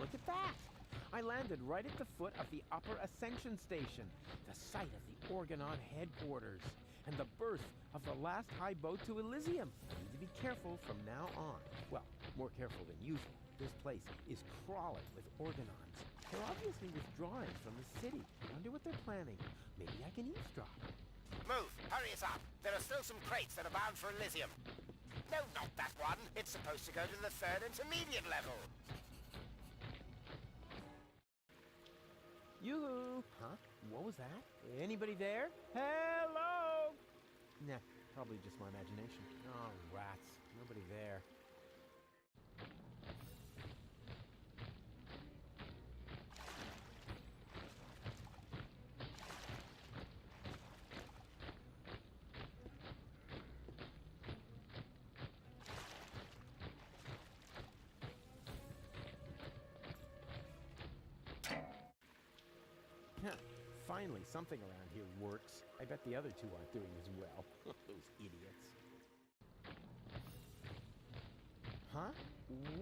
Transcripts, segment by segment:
look at that! I landed right at the foot of the Upper Ascension Station, the site of the Orgonon headquarters, and the birth of the last high boat to Elysium. I need to be careful from now on. Well, more careful than usual. This place is crawling with Orgonons. They're obviously withdrawing from the city. I wonder what they're planning. Maybe I can eavesdrop. Move! Hurry us up! There are still some crates that are bound for Elysium. No, not that one. It's supposed to go to the 3rd intermediate level. Yoo-hoo! Huh? What was that? Anybody there? Hello! Nah, probably just my imagination. Oh, rats. Nobody there. Finally, something around here works. I bet the other two aren't doing as well. Those idiots. Huh?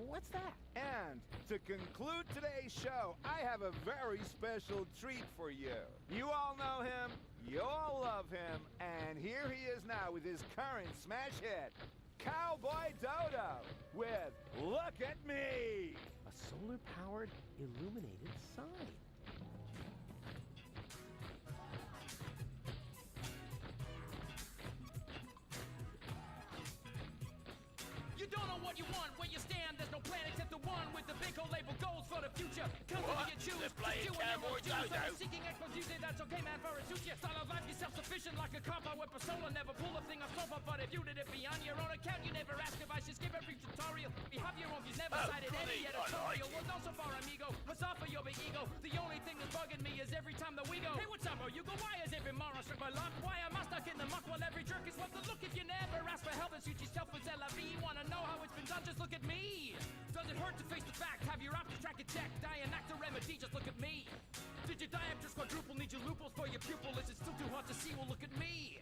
What's that? And to conclude today's show, I have a very special treat for you. You all know him, you all love him, and here he is now with his current smash hit, Cowboy Dodo, with Look at Me! A solar-powered, illuminated sign. You don't know what you want, where you stand. There's no plan except the one with the big old label goals for the future. Constantly you choose. They're playing Cowboy Dodo. Seeking exposition, that's okay, man, for it suits you. Style of life, you're self-sufficient like a cop. I with persona, never pull a thing off sofa. But if you did it be on your own account, you never ask if I should skip every tutorial. You have your own views, never cited any editorial. Well, not so far, amigo. What's off for your big ego? The only thing that's bugging me is every time that we go. Hey, what's up, bro? You go, why is every moron struck by luck? Why am I stuck in the muck while every jerk is what the look? If you never ask for help and suit yourself with LV, wanna know how it's been done? Just look at me. Does it hurt to face the fact? Have your options track and check. Die and act a remedy, just look at me. Did your diopters quadruple? Need your loopholes for your pupil? Is it still too hard to see? Well, look at me.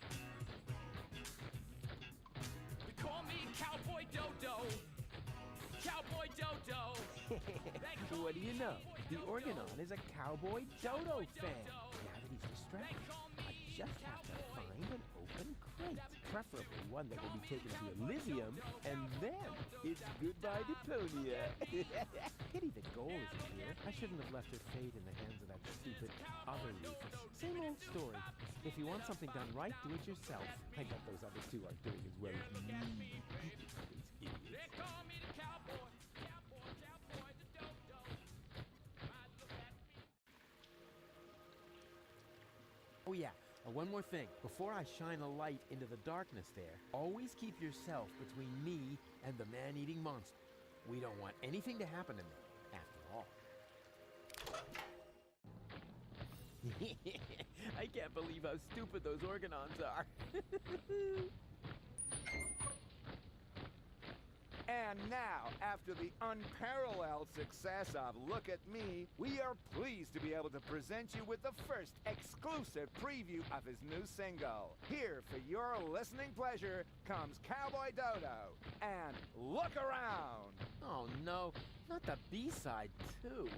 They call me Cowboy Dodo. Cowboy Dodo. What do you know? The Orgonon is a Cowboy Dodo fan. Now that he's distracted, I just have to find an open crate. Preferably one that will be taken to Elysium, and then it's goodbye Deponia. Pity the goal isn't here. I shouldn't have left her fate in the hands of that stupid other Rufus. Same old story. If you want something done right, do it yourself. I bet those other two aren't doing as well as me. These idiots. They call me the cowboy, cowboy, the dodo. Look at me. Oh yeah, one more thing. Before I shine a light into the darkness there, always keep yourself between me and the man-eating monster. We don't want anything to happen to me, after all. I can't believe how stupid those Orgonons are. And now, after the unparalleled success of Look at Me, we are pleased to be able to present you with the first exclusive preview of his new single. Here, for your listening pleasure, comes Cowboy Dodo and Look Around. Oh no, not the B-side too.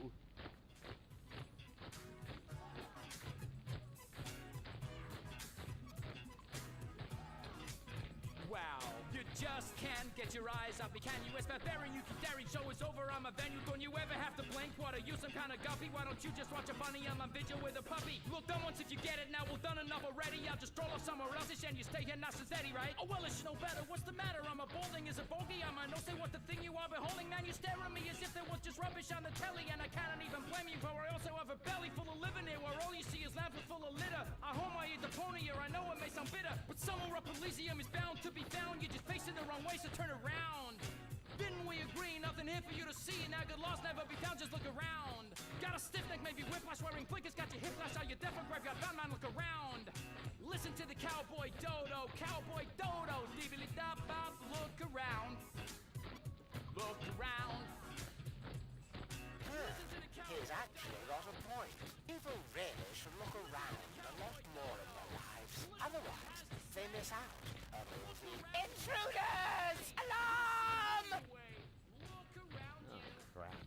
Wow, you just can't get your eyes off me, can you? It's barbarian, you keep daring, show is over, I'm a venue. Don't you ever have to blink? What, are you some kind of guppy? Why don't you just watch a bunny? I'm on vigil with a puppy. Look, done once if you get it, now well done enough already. I'll just stroll off somewhere else, and you stay here, not steady, right? Oh well, it's no better, what's the matter? I'm a balding, is a bogey, I'm a no say what the thing you are beholding. Man, you stare at me as if there was just rubbish on the telly, and I cannot even blame you, for I also have a belly full of living here, where all you see is lamps full of litter. I home I eat Deponia, I know it may sound bitter, but somewhere up Elysium is bound to be found. You're just facing the wrong way, so turn around. Didn't we agree? Nothing here for you to see. Now good loss never be found, just look around. Got a stiff neck, maybe whiplash, wearing blinkers, got your hip flash, are you deaf or graveyard bound, man, look around. Listen to the Cowboy Dodo, dibbly-da-bop, look around. Look around. He's actually got a point. People really should look around a lot more in their lives. Otherwise, they miss out on all the intruders! Alarm! Oh, crap.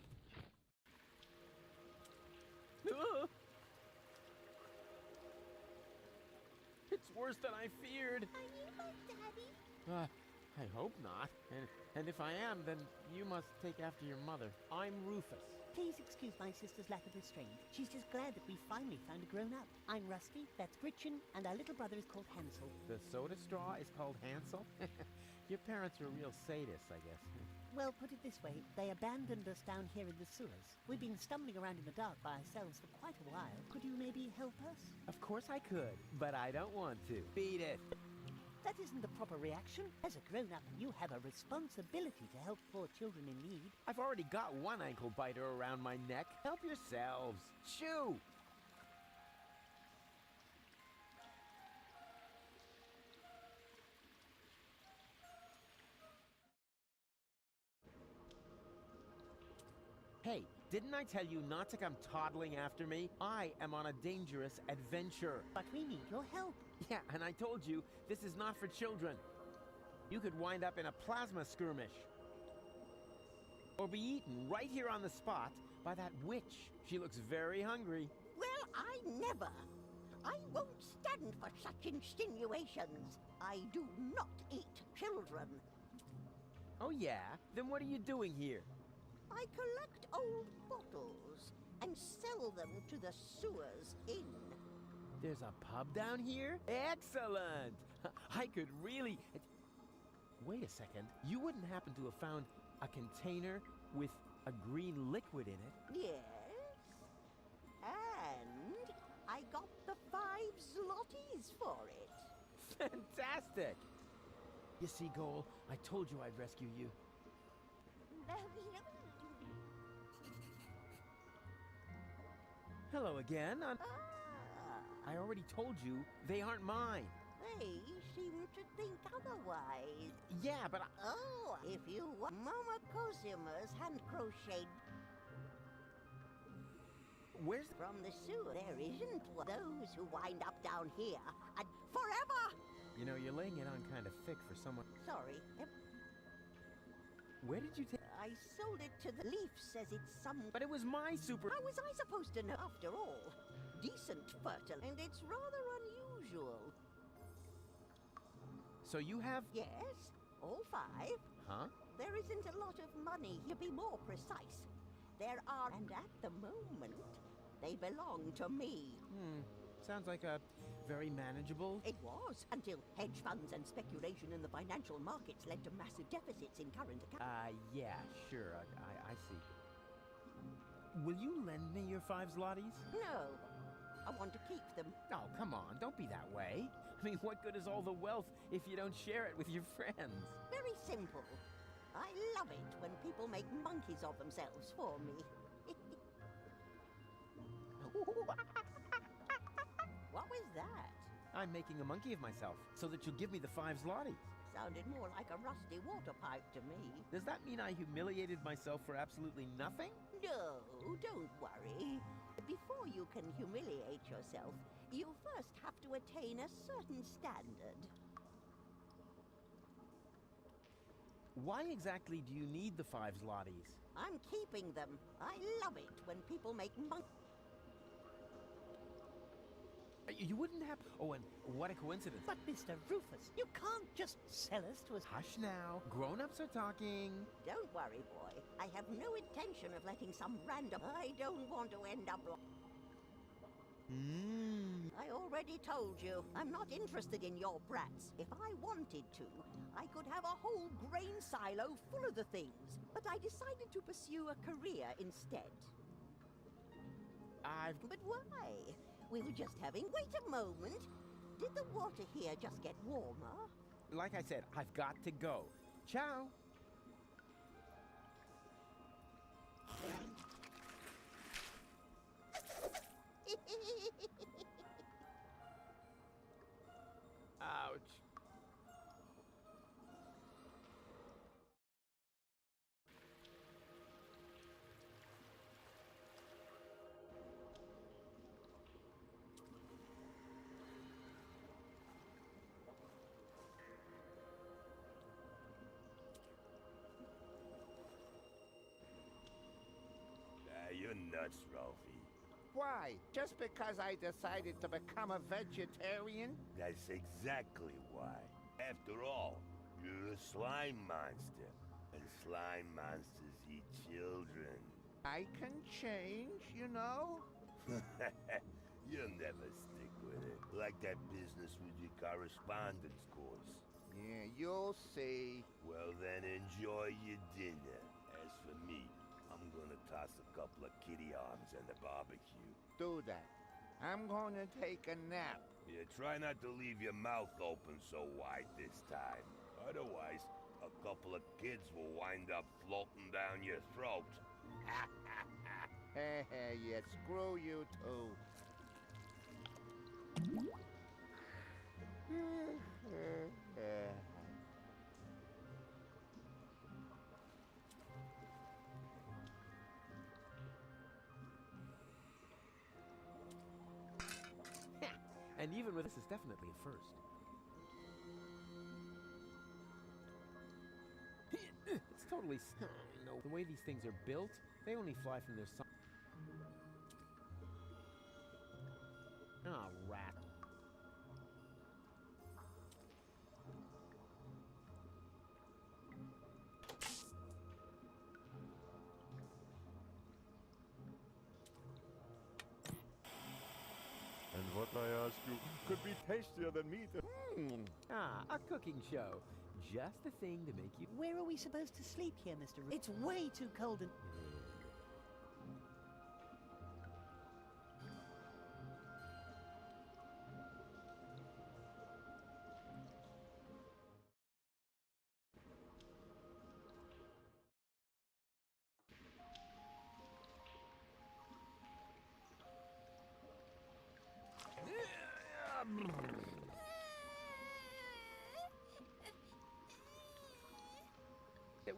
It's worse than I feared. Are you my daddy? I hope not. And if I am, then you must take after your mother. I'm Rufus. Please excuse my sister's lack of restraint. She's just glad that we finally found a grown-up. I'm Rusty, that's Gretchen, and our little brother is called Hansel. The soda straw is called Hansel? Your parents are real sadists, I guess. Well, put it this way, they abandoned us down here in the sewers. We've been stumbling around in the dark by ourselves for quite a while. Could you maybe help us? Of course I could, but I don't want to. Beat it. That isn't the proper reaction. As a grown-up, you have a responsibility to help poor children in need. I've already got one ankle biter around my neck. Help yourselves. Shoo! Hey, didn't I tell you not to come toddling after me? I am on a dangerous adventure. But we need your help. Yeah, and I told you, this is not for children. You could wind up in a plasma skirmish. Or be eaten right here on the spot by that witch. She looks very hungry. Well, I never. I won't stand for such insinuations. I do not eat children. Oh yeah? Then what are you doing here? I collect old bottles and sell them to the sewers inn. There's a pub down here? Excellent! I could really... Wait a second. You wouldn't happen to have found a container with a green liquid in it? Yes. And I got the 5 zlotys for it. Fantastic! You see, Goal, I told you I'd rescue you. Hello again. I already told you they aren't mine. They seem to think otherwise. Yeah, but Oh, if you want Mama Cosima's hand-crocheted where's... from the sewer, there isn't one. Those who wind up down here and forever. You know, you're laying it on kind of thick for someone... Sorry. Where did you take... I sold it to the leaf, says it's some... But it was my super... How was I supposed to know? After all, decent fertile, and it's rather unusual. So you have... Yes, all 5. Huh? There isn't a lot of money, to be more precise. There are, and at the moment, they belong to me. Sounds like a very manageable... It was, until hedge funds and speculation in the financial markets led to massive deficits in current accounts. Yeah, sure, I see. Will you lend me your 5 zlotys? No, I want to keep them. Oh, come on, don't be that way. I mean, what good is all the wealth if you don't share it with your friends? Very simple. I love it when people make monkeys of themselves for me. What was that? I'm making a monkey of myself so that you'll give me the 5 zlotys. Sounded more like a rusty water pipe to me. Does that mean I humiliated myself for absolutely nothing? No, don't worry. Before you can humiliate yourself, you first have to attain a certain standard. Why exactly do you need the 5 zlotys? I'm keeping them. I love it when people make monkeys. You wouldn't have... Oh, and what a coincidence. But Mr. Rufus, you can't just sell us to us. Hush now. Grown-ups are talking. Don't worry, boy. I have no intention of letting some random... I don't want to end up... I already told you, I'm not interested in your brats. If I wanted to, I could have a whole grain silo full of the things. But I decided to pursue a career instead. But why? We were just having... Wait a moment. Did the water here just get warmer? Like I said, I've got to go. Ciao. Ouch. You're nuts, Ralphie. Why? Just because I decided to become a vegetarian? That's exactly why. After all, you're a slime monster, and slime monsters eat children. I can change, you know? You'll never stick with it. Like that business with your correspondence course. Yeah, you'll see. Well, then enjoy your dinner. As for me, I'm gonna toss a couple of kitty arms in the barbecue. Do that. I'm gonna take a nap. Yeah, try not to leave your mouth open so wide this time. Otherwise, a couple of kids will wind up floating down your throat. Yeah, screw you too. And even with this is definitely a first. It's totally no. The way these things are built, they only fly from their side. Ah, rat. And what I ask you could be tastier than meat. Ah, a cooking show. Just the thing to make you... Where are we supposed to sleep here, Mr. It's way too cold and...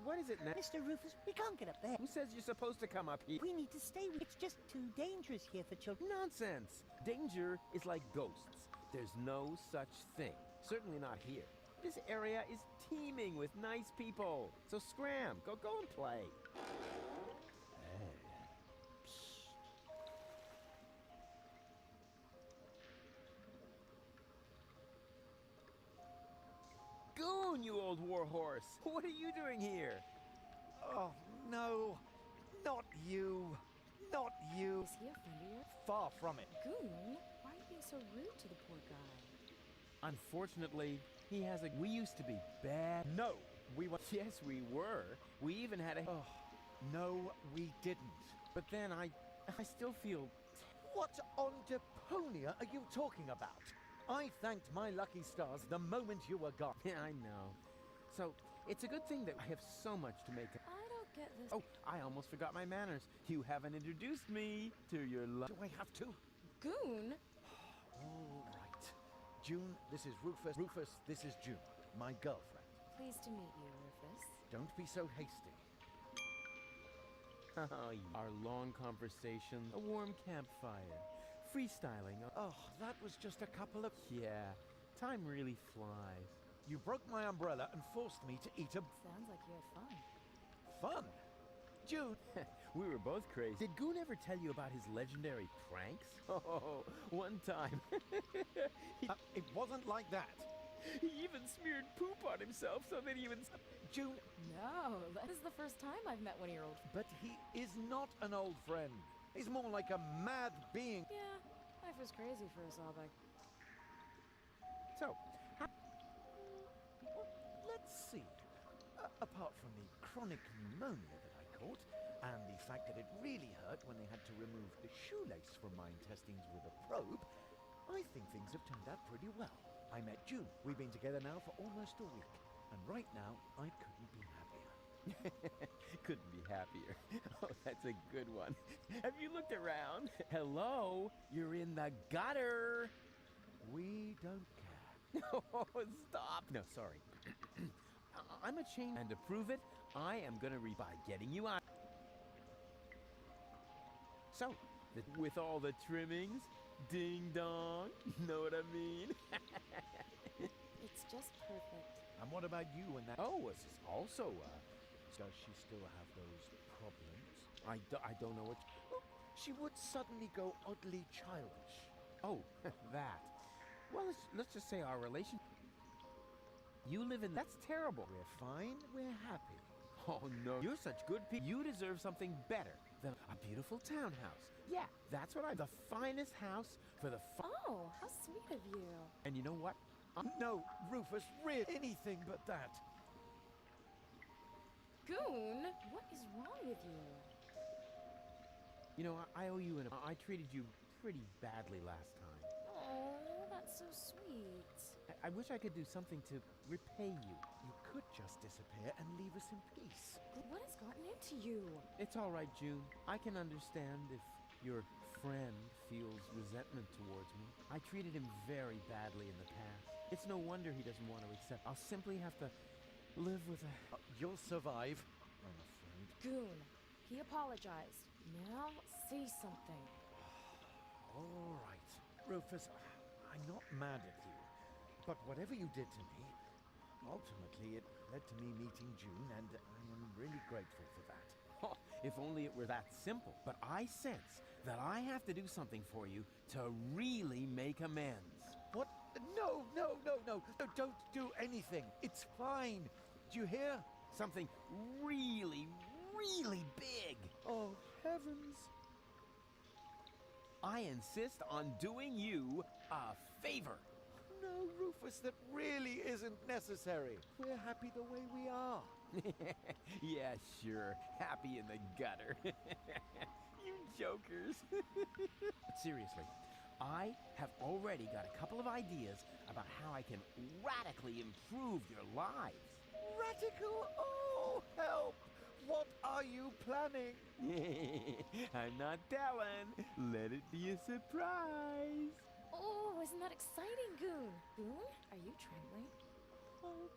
What is it now? Mr. Rufus, we can't get up there. Who says you're supposed to come up here? We need to stay. It's just too dangerous here for children. Nonsense! Danger is like ghosts. There's no such thing. Certainly not here. This area is teeming with nice people. So scram, go and play. Goon, you old warhorse! What are you doing here? Oh, no. Not you. Not you. Is he a friend of yours? Far from it. Goon? Why are you being so rude to the poor guy? Unfortunately, he has a... We used to be bad. No, we were... Yes, we were. We even had a... Oh, no, we didn't. But then I still feel... What on Deponia are you talking about? I thanked my lucky stars the moment you were gone. Yeah, I know. So, it's a good thing that I have so much to make... I don't get this. Oh, I almost forgot my manners. You haven't introduced me to your Do I have to? Goon? All right. June, this is Rufus. Rufus, this is June, my girlfriend. Pleased to meet you, Rufus. Don't be so hasty. Oh, our long conversation, a warm campfire, freestyling. Oh, that was just a couple of... Yeah, time really flies. You broke my umbrella and forced me to eat a... Sounds like you had fun. Fun? June, We were both crazy. Did Goon ever tell you about his legendary pranks? Oh, one time. it wasn't like that. He even smeared poop on himself so that he even... June, No, this is the first time I've met one of your old... but he is not an old friend. He's more like a mad being. Yeah, life was crazy for us all back... So, Well, let's see. Apart from the chronic pneumonia that I caught, and the fact that it really hurt when they had to remove the shoelace from my intestines with a probe, I think things have turned out pretty well. I met June. We've been together now for almost a week. And right now, I couldn't be happier. couldn't be happier. Oh, that's a good one. Have you looked around? Hello? You're in the gutter. We don't care. Oh, stop. No, sorry. I'm a chain, and to prove it, I am gonna by getting you out. So, with all the trimmings, ding dong, know what I mean? It's just perfect. And what about you and that? Oh, this is also, Does she still have those problems? I don't know what... she would suddenly go oddly childish. Oh, that. Well, let's just say our relation. You live in. That's terrible. We're fine, we're happy. Oh no, you're such good people. You deserve something better than a beautiful townhouse. Yeah, that's what the finest house for the Oh, how sweet of you. And you know what? No, Rufus, really anything but that. Goon, what is wrong with you? You know, I owe you I treated you pretty badly last time. Oh, that's so sweet. I wish I could do something to repay you. You could just disappear and leave us in peace. What has gotten into you? It's all right, June. I can understand if your friend feels resentment towards me. I treated him very badly in the past. It's no wonder he doesn't want to accept. I'll simply have to live with a... You'll survive, I'm afraid. Goon, he apologized. Now say something. All right. Rufus, I'm not mad at you. But whatever you did to me, ultimately it led to me meeting June, and I am really grateful for that. Oh, if only it were that simple. But I sense that I have to do something for you to really make amends. What? No, no, no, no. No, don't do anything. It's fine. Do you hear? Something really, really big. Oh, heavens. I insist on doing you a favor. No, Rufus, that really isn't necessary. We're happy the way we are. Yeah, sure. Happy in the gutter. You jokers. But seriously, I have already got a couple of ideas about how I can radically improve your lives. Radical? Oh, help! What are you planning? I'm not telling. Let it be a surprise. Oh, isn't that exciting, Goon? Goon, are you trembling? Hold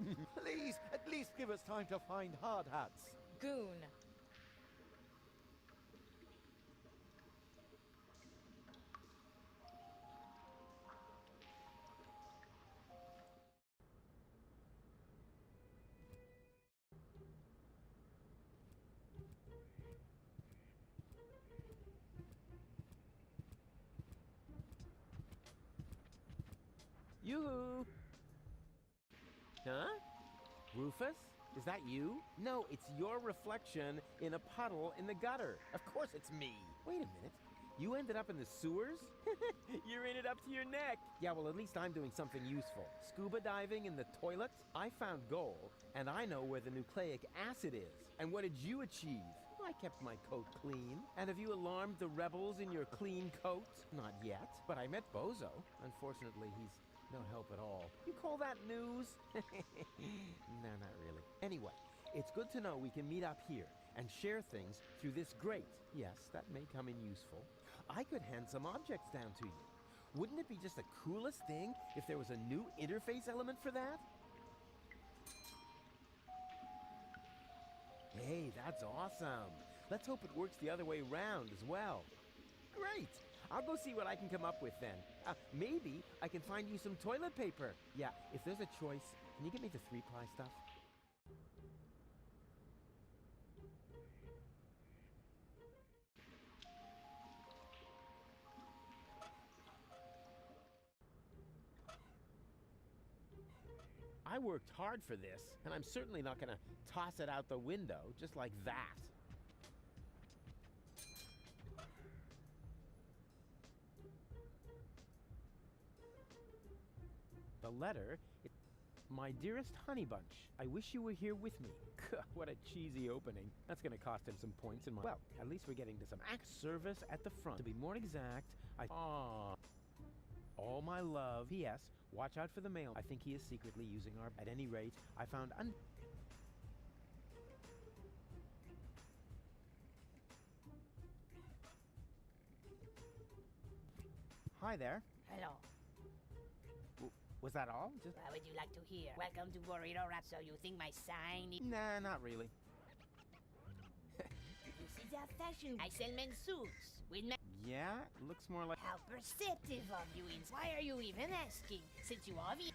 me. Please, at least give us time to find hard hats. Goon. Yoo-hoo! Huh? Rufus? Is that you? No, it's your reflection in a puddle in the gutter. Of course it's me. Wait a minute. You ended up in the sewers? You're in it up to your neck. Yeah, well, at least I'm doing something useful. Scuba diving in the toilets? I found gold, and I know where the nucleic acid is. And what did you achieve? I kept my coat clean. And have you alarmed the rebels in your clean coat? Not yet, but I met Bozo. Unfortunately, he's no help at all. You call that news? No, not really. Anyway, it's good to know we can meet up here and share things through this grate. Yes, that may come in useful. I could hand some objects down to you. Wouldn't it be just the coolest thing if there was a new interface element for that? Hey, that's awesome. Let's hope it works the other way around as well. Great. I'll go see what I can come up with then. Maybe I can find you some toilet paper. Yeah, if there's a choice, can you get me the 3-ply stuff? I worked hard for this, and I'm certainly not gonna toss it out the window just like that. The letter, my dearest honey bunch, I wish you were here with me. What a cheesy opening. That's gonna cost him some points in my... Well, at least we're getting to some service at the front. To be more exact, all my love. P.S. Watch out for the mail. I think he is secretly using our... At any rate, I found... Hi there. Hello. Was that all? Just... What would you like to hear? Welcome to Burrito Rap. So you think my sign is... Nah, not really. This is a fashion. I sell men's suits. With men... Yeah, it looks more like... How perceptive of you is. Why are you even asking? Since you obviously...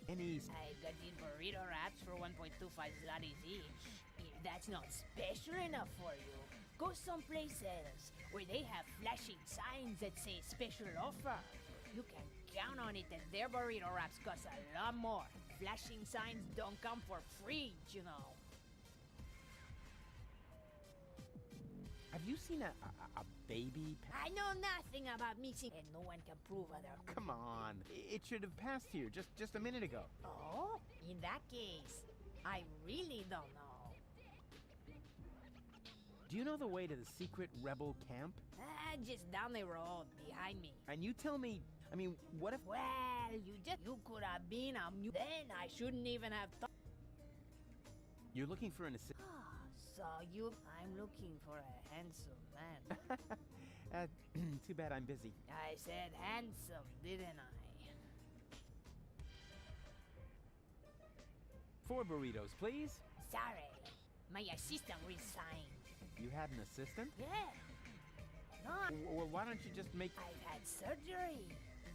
Any... I got these burrito wraps for 1.25 zlotys each. Here, that's not special enough for you, go someplace else where they have flashing signs that say special offer. You can count on it that their burrito wraps cost a lot more. Flashing signs don't come for free, you know. Have you seen a baby? I know nothing about missing, and no one can prove other. Come on, it should have passed here just a minute ago. Oh, in that case, I really don't know. Do you know the way to the secret rebel camp? Just down the road behind me. And you tell me, I mean, what if... Well, you could have been a mute. Then I shouldn't even have thought. You're looking for an assistant? So I'm looking for a handsome man. Too bad I'm busy. I said handsome, didn't I? 4 burritos, please. Sorry, my assistant resigned. You had an assistant? Yeah. No, Well, why don't you just make... I've had surgery.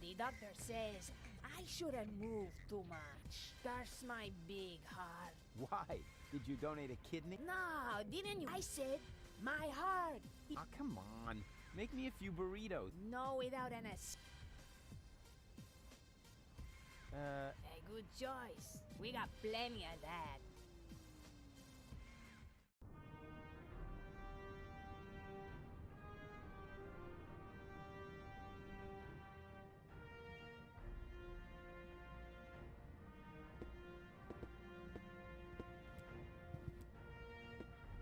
The doctor says I shouldn't move too much. Curse my big heart. Why? Did you donate a kidney? No, didn't you? I said my heart. Oh, come on. Make me a few burritos. No, without an ass. A good choice. We got plenty of that.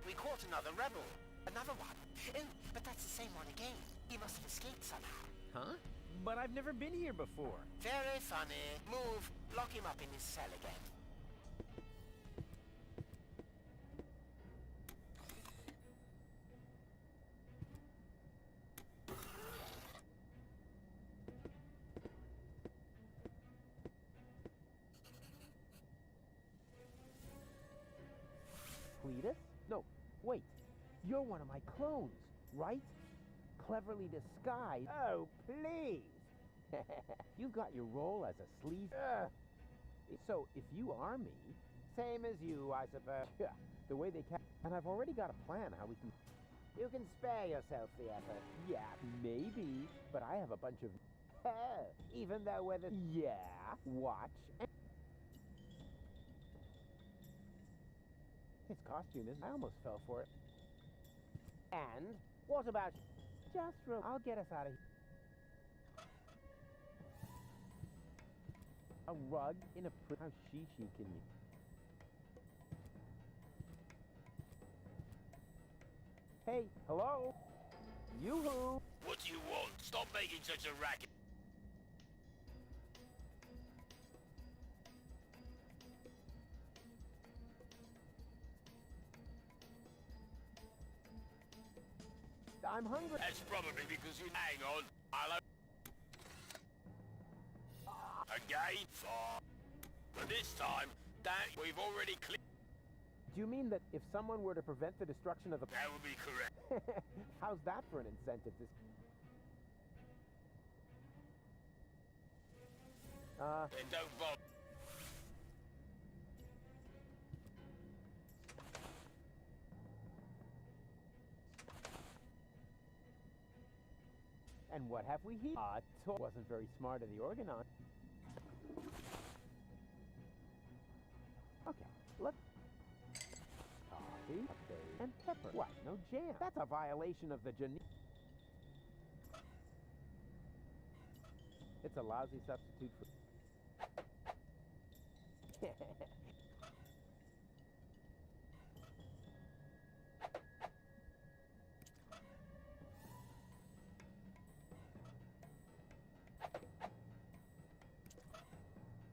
We caught another rebel. Another one. Oh, but that's the same one again. He must have escaped somehow. Huh? But I've never been here before. Very funny. Move. Lock him up in his cell again. Cletus? No, wait. You're one of my clones, right? Cleverly disguised. Oh, please. You've got your role as a sleaze. So, if you are me, same as you, I suppose. Yeah, the way they can. And I've already got a plan how we can... You can spare yourself the effort. Yeah, maybe, but I have a bunch of... even though whether... Yeah, watch. His costume is... I almost fell for it. And what about... Just I'll get us out of here. A rug in a... How she can you... Hey, hello? Yoo-hoo! What do you want? Stop making such a racket. I'm hungry. That's probably because you... Hang on. Hello? Again? But this time, we've already cleared... Do you mean that if someone were to prevent the destruction of the... That would be correct. How's that for an incentive? Then don't bother. And what have we here? Wasn't very smart of the organon. Okay, look. Coffee, and pepper. What? No jam. That's a violation of the It's a lousy substitute for...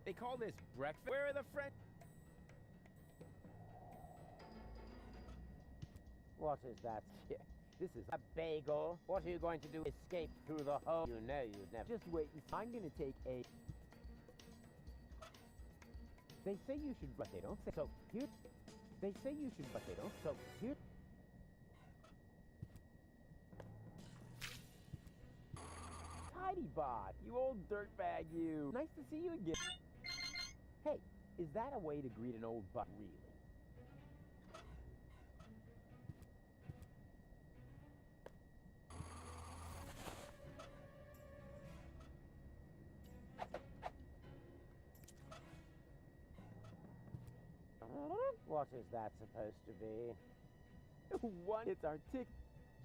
They call this breakfast. Where are the friends? What is that? This is a bagel. What are you going to do? Escape through the hole? You know you'd never. Just wait. I'm going to take a... They say you should, but they don't say. So here... They say you should, but they don't. So here... Tidy bot, you old dirtbag, you. Nice to see you again. Hey, is that a way to greet an old butt, really? What is that supposed to be? One, it's our tick.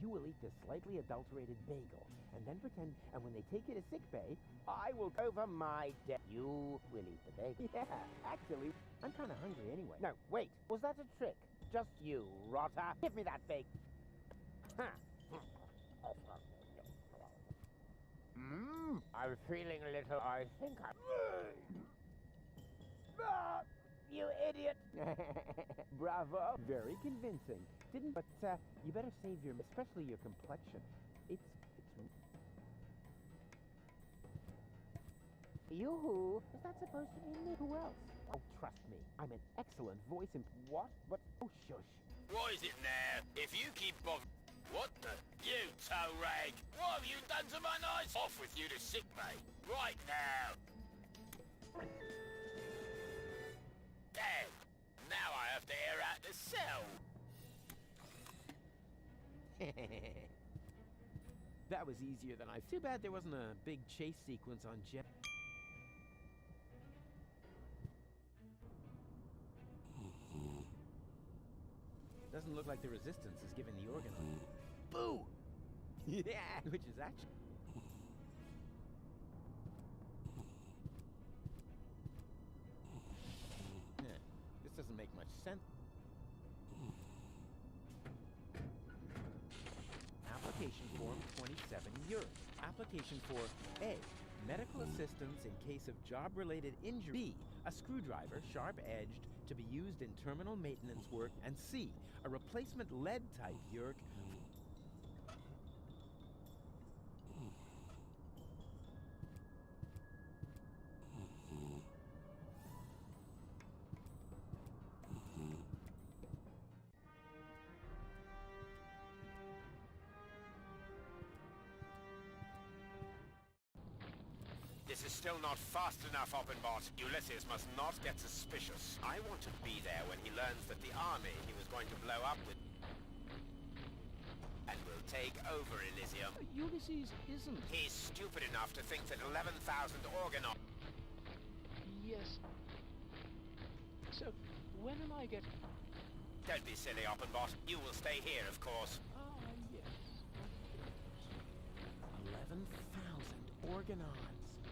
You will eat this slightly adulterated bagel, and then pretend, and when they take you to sickbay, I will over my debt. You will eat the bagel. Yeah, actually, I'm kind of hungry anyway. No, wait, was that a trick? Just you, rotter. Give me that bagel. I'm feeling a little, I think I'm... You idiot! Bravo! Very convincing. Didn't, but you better save your, especially your complexion. It's... Yoo-hoo! Is that supposed to be me? Who else? Oh, trust me. I'm an excellent voice in... What? What? Oh, shush. What is it now? If you keep bothering... What the? You toe rag! What have you done to my nice? Off with you to sick bay. Right now! Damn! Now I have to air out the cell! That was easier than I... Too bad there wasn't a big chase sequence on Jet. Doesn't look like the resistance is giving the organ. Boo! Yeah, which is actually... This doesn't make much sense. Application form 27 euros. Application for A, medical assistance in case of job-related injury. B, a screwdriver, sharp-edged, to be used in terminal maintenance work. And C, a replacement lead-type yerk. This is still not fast enough, Oppenbot. Ulysses must not get suspicious. I want to be there when he learns that the army he was going to blow up with... and will take over Elysium. Ulysses isn't... He's stupid enough to think that 11,000 organon... Yes. So, when am I getting... Don't be silly, Oppenbot. You will stay here, of course. Ah, yes. 11,000 organons.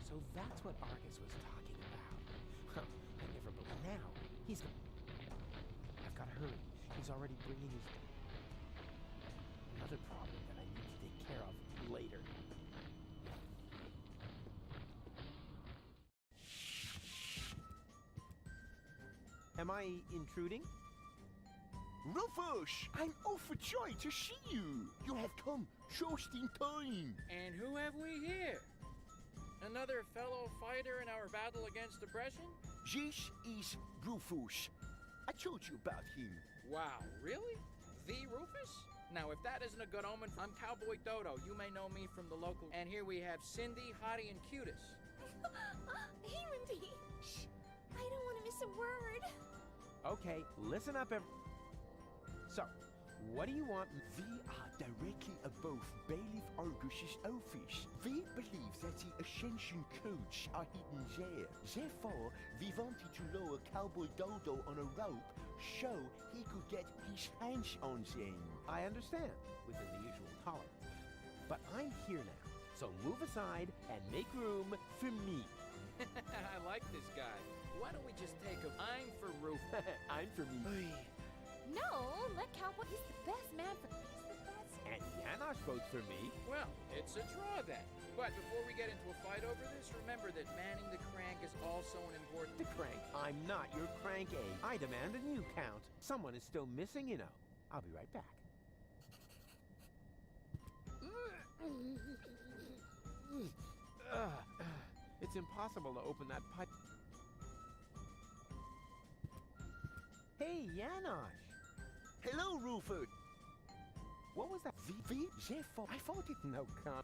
So that's what Argus was talking about. I never believe now. He's... I've got to hurry. He's already bringing his... Another problem that I need to take care of later. Am I intruding? Rufus, I'm overjoyed to see you. You have come just in time. And who have we here? Another fellow fighter in our battle against depression? This is Rufus. I told you about him. Wow, really? The Rufus? Now, if that isn't a good omen, I'm Cowboy Dodo. You may know me from the local... And here we have Cindy, Hottie, and Cutis. Hey, Mindy. Shh. I don't want to miss a word. Okay, listen up, So, what do you want? We are directly above Bailiff Argus's office. We believe that the Ascension codes are hidden there. Therefore, we wanted to lower Cowboy Dodo on a rope so he could get his hands on them. I understand, within the usual tolerance. But I'm here now, so move aside and make room for me. I like this guy. Why don't we just take a... I'm for Rufus. I'm for me. No, let Cowboy. He's the best man for... He's the best. And Janosch votes for me. Well, it's a draw then. But before we get into a fight over this, remember that manning the crank is also an important... The crank? I'm not your crank aide. I demand a new count. Someone is still missing, you know. I'll be right back. It's impossible to open that pipe. Hey, Janosch. Hello, Rufus. What was that? Therefore, I thought it no con.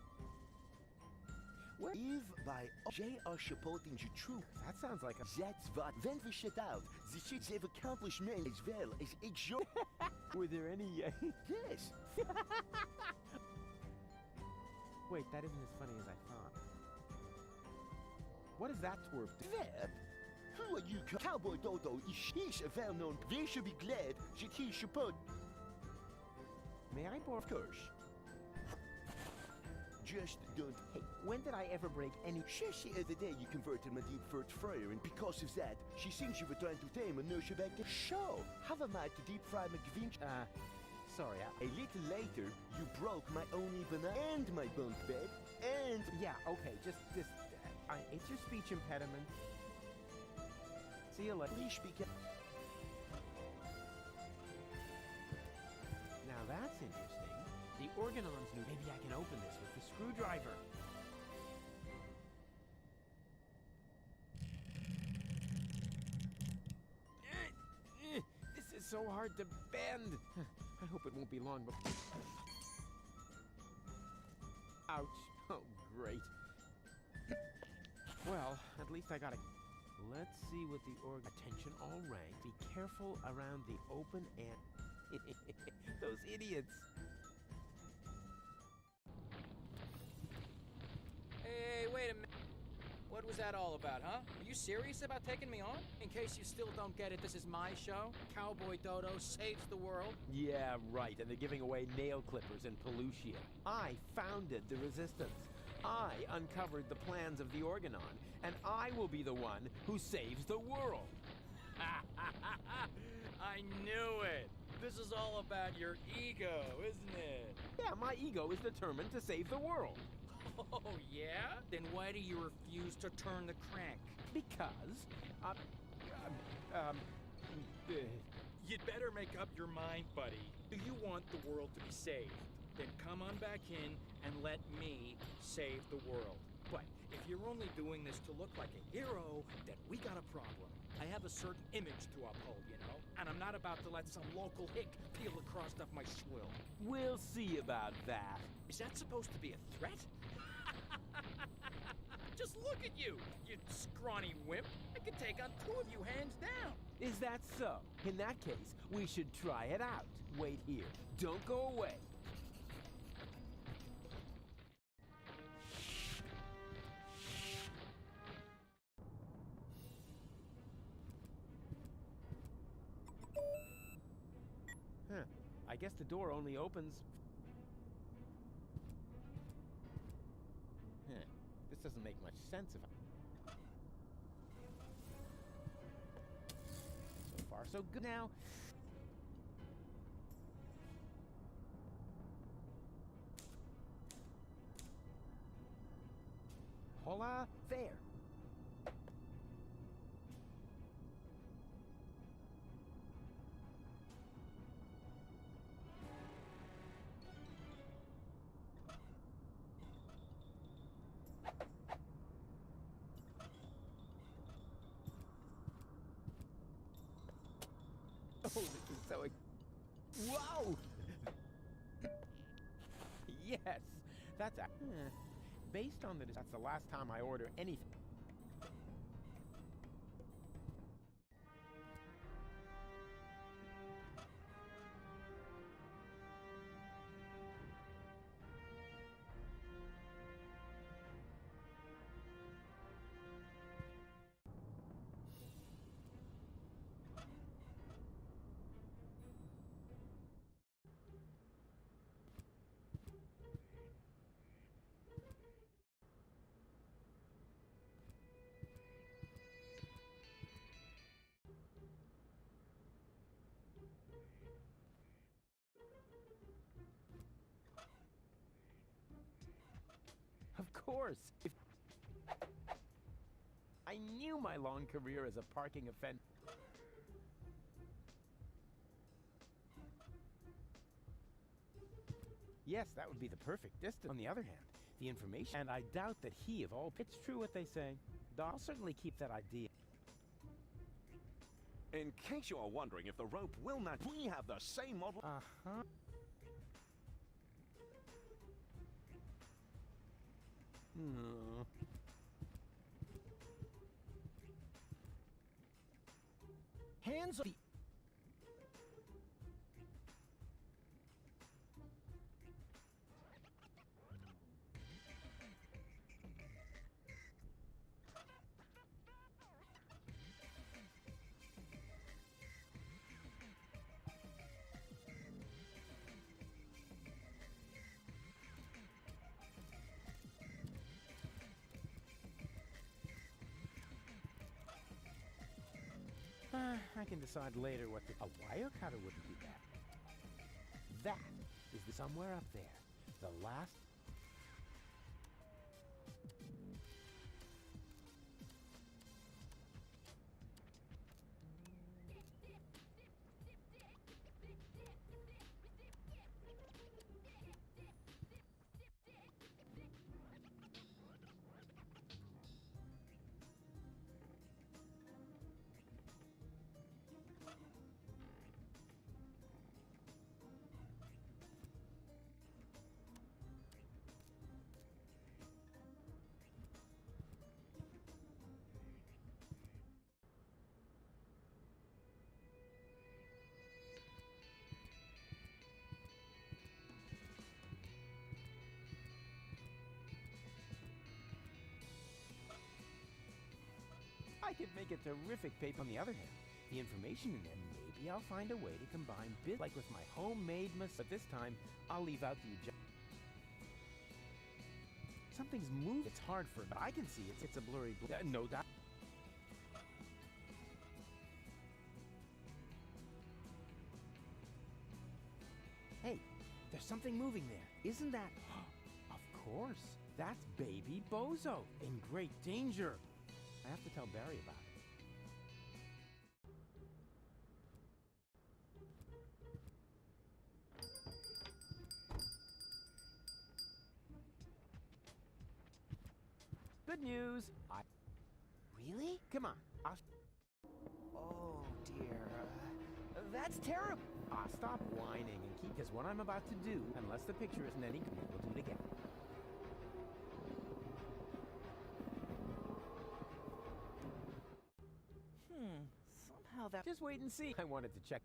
What? If by they are supporting the truth. That sounds like a... That's what. When we set out, the shit they've accomplished men as well as exo... Were there any... Yes. Wait, that isn't as funny as I thought. What is that twerp? Verb? Who are you? Cowboy Dodo, he's a well-known. They should be glad that he should put. May I borrow? Of course. Just don't. Hey, when did I ever break any? Just the other day you converted my deep throat fryer, and because of that, she thinks you were trying to tame and nurse you back to show. Have a mind to deep fry McVinch. Sorry, A little later, you broke my only banana and my bunk bed, and... Yeah, okay, just it's your speech impediment. See you later. Please speak up. Now that's interesting. The Organon's new. Maybe I can open this with the screwdriver. This is so hard to bend. I hope it won't be long before. Ouch. Oh, great. Well, at least I got it. Let's see what the Attention all rank. Be careful around the open and... Those idiots. Hey, wait a minute. What was that all about, huh? Are you serious about taking me on? In case you still don't get it, this is my show. Cowboy Dodo saves the world. Yeah, right. And they're giving away nail clippers in Pelusia. I founded the resistance. I uncovered the plans of the Organon, and I will be the one who saves the world. I knew it. This is all about your ego, isn't it? Yeah, my ego is determined to save the world. Oh, yeah? Then why do you refuse to turn the crank? Because, You'd better make up your mind, buddy. Do you want the world to be saved? Then come on back in and let me save the world. But if you're only doing this to look like a hero, then we got a problem. I have a certain image to uphold, you know? And I'm not about to let some local hick peel the crust off my swill. We'll see about that. Is that supposed to be a threat? Just look at you, you scrawny wimp. I could take on two of you hands down. Is that so? In that case, we should try it out. Wait here. Don't go away. Huh. I guess the door only opens... Huh. This doesn't make much sense if I... So far, so good now. Hola there. Oh, this is so... Whoa! Yes, that's a... Based on the... That's the last time I order anything. Of course. I knew my long career as a parking offender. Yes, that would be the perfect distance. On the other hand, the information, and I doubt that he of all... It's true what they say. I'll certainly keep that idea. In case you are wondering if the rope will not... We have the same model... Uh-huh. No. Hands up. I can decide later what the... A wire cutter wouldn't be bad. That is somewhere up there. The last... I could make a terrific paper. On the other hand, the information in them, maybe I'll find a way to combine bits like with my homemade but this time, I'll leave out the something's moved. It's hard for, but I can see it's a blurry no doubt. Hey, there's something moving there. Isn't that? Of course. That's baby Bozo in great danger. I have to tell Barry about it. Good news. Really? Come on. Oh dear. That's terrible. Stop whining and keep, because what I'm about to do, unless the picture isn't any good, we'll do it again. Somehow that... Just wait and see. I wanted to check.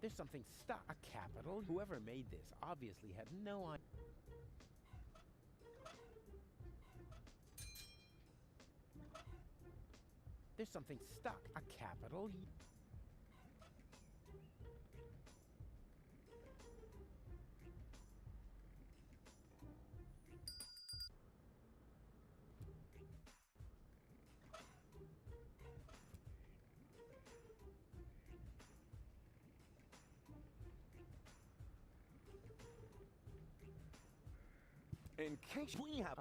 There's something stuck. A capital? Whoever made this obviously had no idea. There's something stuck. A capital? In case we have...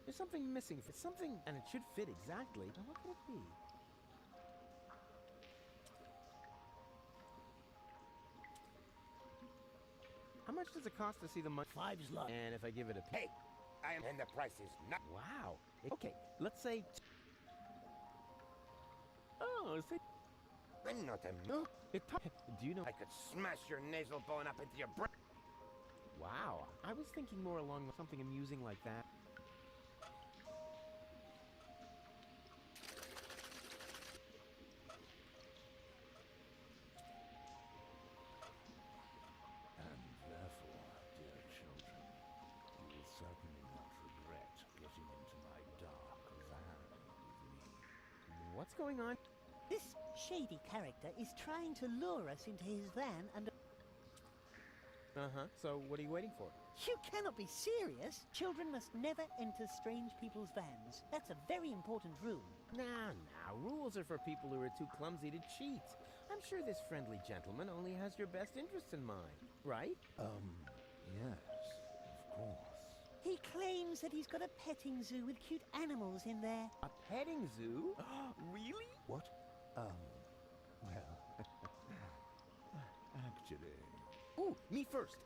There's something missing. It's something, and it should fit exactly. Now, what could it be? How much does it cost to see the money? 5 zloty. And if I give it a... Hey, I am... And the price is not... Wow. Okay, let's say... Oh, say... I'm not a... No, do you know... I could smash your nasal bone up into your brain. Wow. I was thinking more along something amusing like that. What's going on? This shady character is trying to lure us into his van and... So what are you waiting for? You cannot be serious! Children must never enter strange people's vans. That's a very important rule. Nah, rules are for people who are too clumsy to cheat. I'm sure this friendly gentleman only has your best interests in mind, right? Yes, of course. He claims that he's got a petting zoo with cute animals in there. A petting zoo? Really? What? Well... actually... Ooh, me first!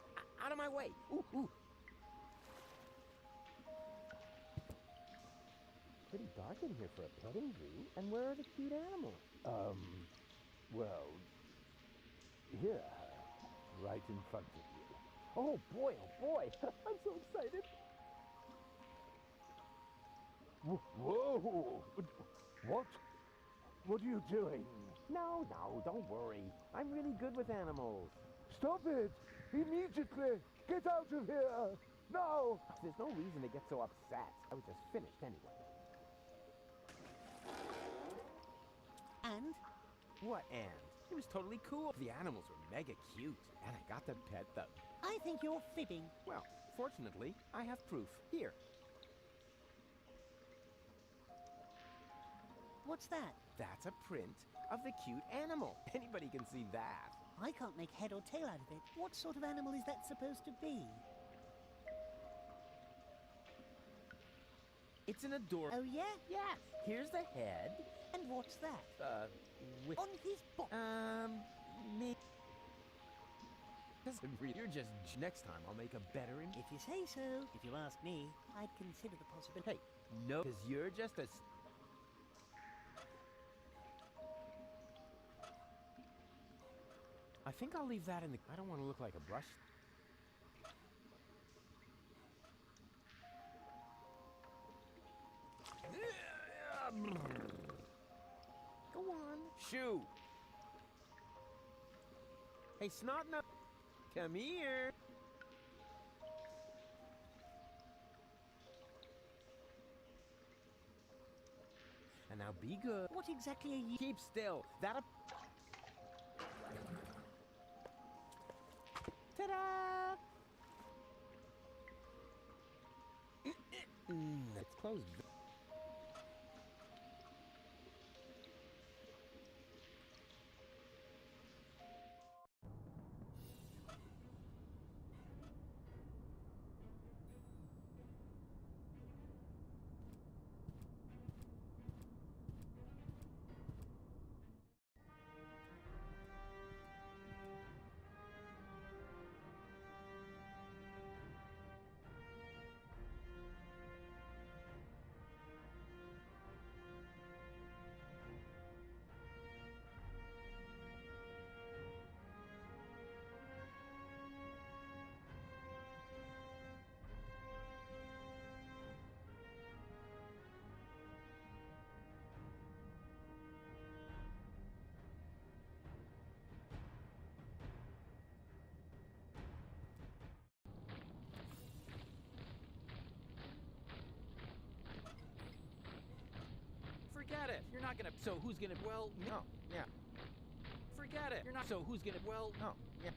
Out of my way! Ooh! Pretty dark in here for a petting zoo. And where are the cute animals? Well, Here, right in front of you. Oh boy, I'm so excited. Whoa! What? What are you doing? No, don't worry. I'm really good with animals. Stop it! Immediately! Get out of here! Now! There's no reason to get so upset. I was just finished anyway. And? What and? It was totally cool. The animals were mega cute, and I got to pet them. I think you're fibbing. Well, fortunately, I have proof. Here. What's that? That's a print of the cute animal. Anybody can see that. I can't make head or tail out of it. What sort of animal is that supposed to be? It's an adorable... Oh, yeah? Yes. Here's the head. And what's that? With... On his box. Me... Doesn't really... You're just... Next time, I'll make a better... If you say so. If you ask me, I'd consider the possibility. Hey, no, because you're just a... I think I'll leave that in the... I don't want to look like a brush. Go on. Shoo. Hey, Snot Nose. Come here. And now be good. What exactly are you... Keep still. That... Ta-da! It's closed. Forget it. You're not gonna... So who's gonna... Well, no. Yeah. Forget it. You're not... So who's gonna... Well, no. Yeah.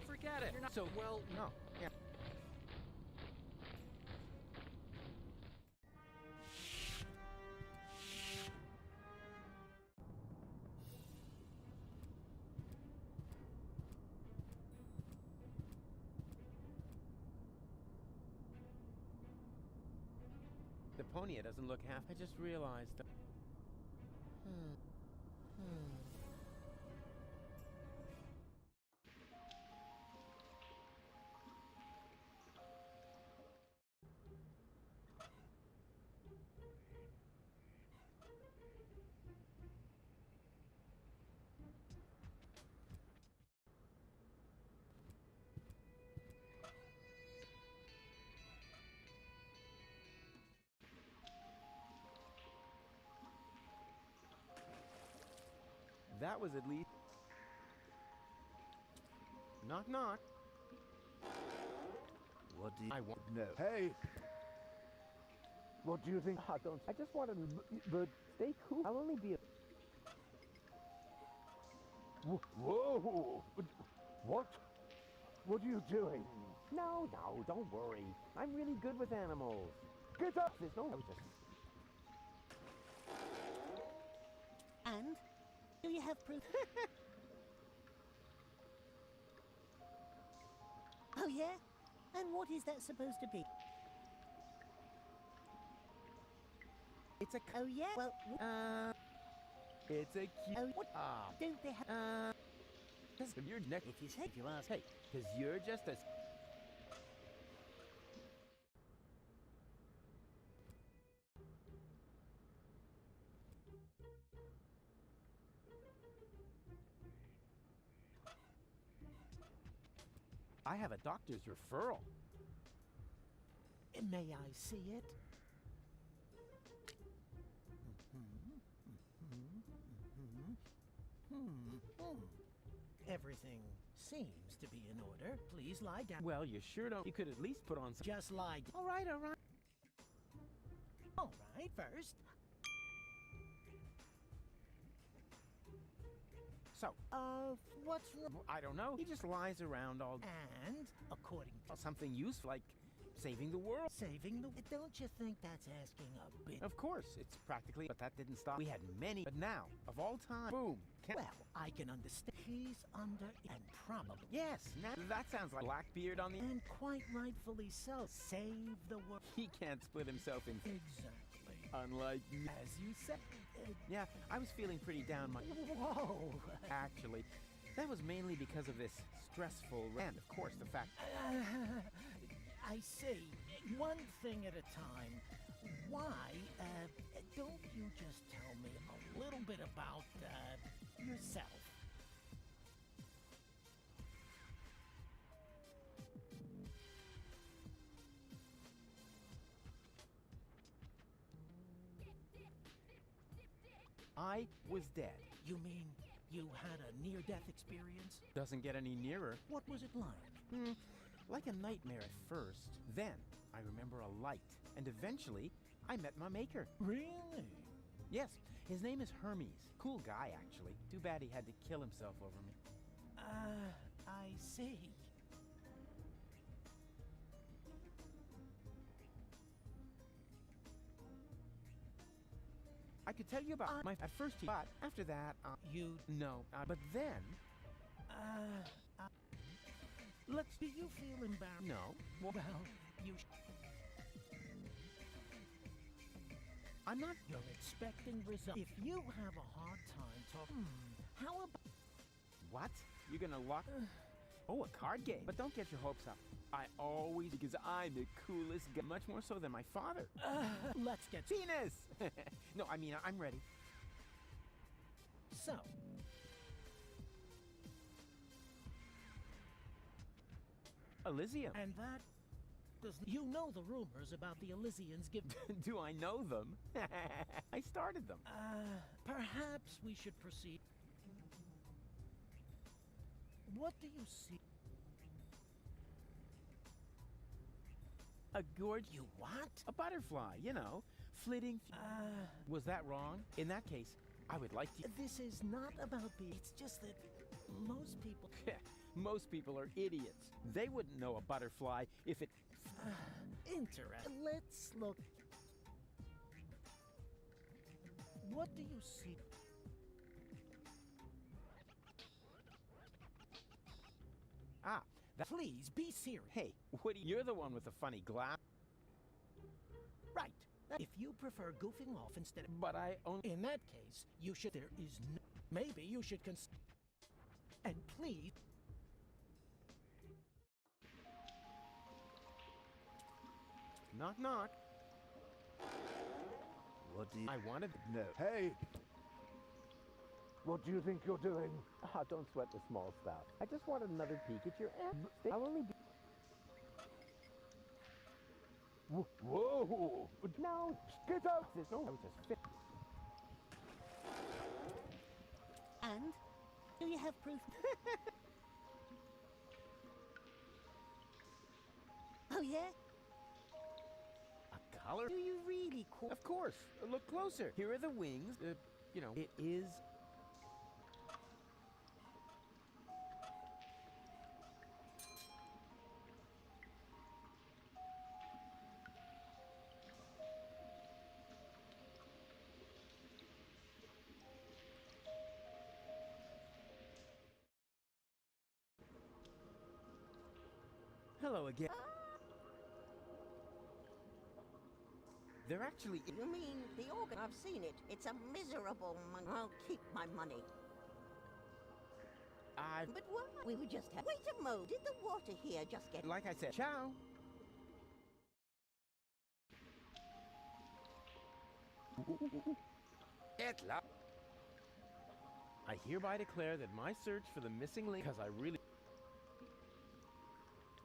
Forget it. You're not... So, well, no. Yeah. Deponia doesn't look half... I just realized that... That was at least... Knock, knock. What do you... I want... No. Hey! What do you think? Ah, don't... I just wanted to... But stay cool. I'll only be a... Whoa! What? What are you doing? No, don't worry. I'm really good with animals. Get up! There's no... I was just... And? Do you have proof? Oh, yeah? And what is that supposed to be? It's a... Oh, yeah? Well, It's a cute... oh, what? Don't they have... Listen, you're next... If you say... If you ask... Hey, because you're just a... I have a doctor's referral. May I see it? Everything seems to be in order. Please lie down. Well, you sure don't. You could at least put on some. Just lie down. All right, all right. All right, first. So, what's wrong? I don't know. He just lies around all day. And, according to Something useful, like saving the world. saving the... Don't you think that's asking a bit? Of course, it's practically, but that didn't stop. We had many, but now, of all time, boom. Well, I can understand. He's under... and probably... Yes, now that sounds like Blackbeard on the... And quite rightfully so. Save the world. He can't split himself in... Exactly. Unlike me. As you said. Yeah, I was feeling pretty down my... Whoa! Actually, that was mainly because of this stressful... And, of course, the fact... I see. One thing at a time. Why, don't you just tell me a little bit about, yourself? I was dead. You mean you had a near-death experience? Doesn't get any nearer. What was it like? Like a nightmare at first. Then, I remember a light. And eventually, I met my maker. Really? Yes, his name is Hermes. Cool guy, actually. Too bad he had to kill himself over me. I see. I could tell you about my... At first, but after that, You... No, but then... Let's... Do you feel embarrassed? No. Well, you... I'm not... You're expecting results. If you have a hard time talking... How about... What? You're gonna lock... Oh, a card game. But don't get your hopes up. I always... Because I'm the coolest guy. Much more so than my father. Let's get... Penis! No, I mean, I'm ready. So... Elysium. And that... Does you know the rumors about the Elysians give... Do I know them? I started them. Perhaps we should proceed. What do you see? A gorge... You what? A butterfly, you know. Flitting... Was that wrong? In that case, I would like to... This is not about me. It's just that most people... Most people are idiots. They wouldn't know a butterfly if it... Interesting. Let's look... What do you see? Please, be serious. Hey, Woody, you're the one with the funny glass. Right. If you prefer goofing off instead of... But I only... In that case, you should... There is no... Maybe you should And please... Knock, knock. What do you... I wanted... No. Hey! What do you think you're doing? Don't sweat the small stuff. I just wanted another peek at your ass. I'll only be... Whoa! No! Get out! I was just... And? Do you have proof? Oh, yeah? A color? Do you really call... Of course. Look closer. Here are the wings. You know, it is... Hello again. They're actually... You mean the organ? I've seen it. It's a miserable I'll keep my money. But why? We were just... Wait a mo. Did the water here just get... Like I said, ciao. I hereby declare that my search for the missing link... Because I really...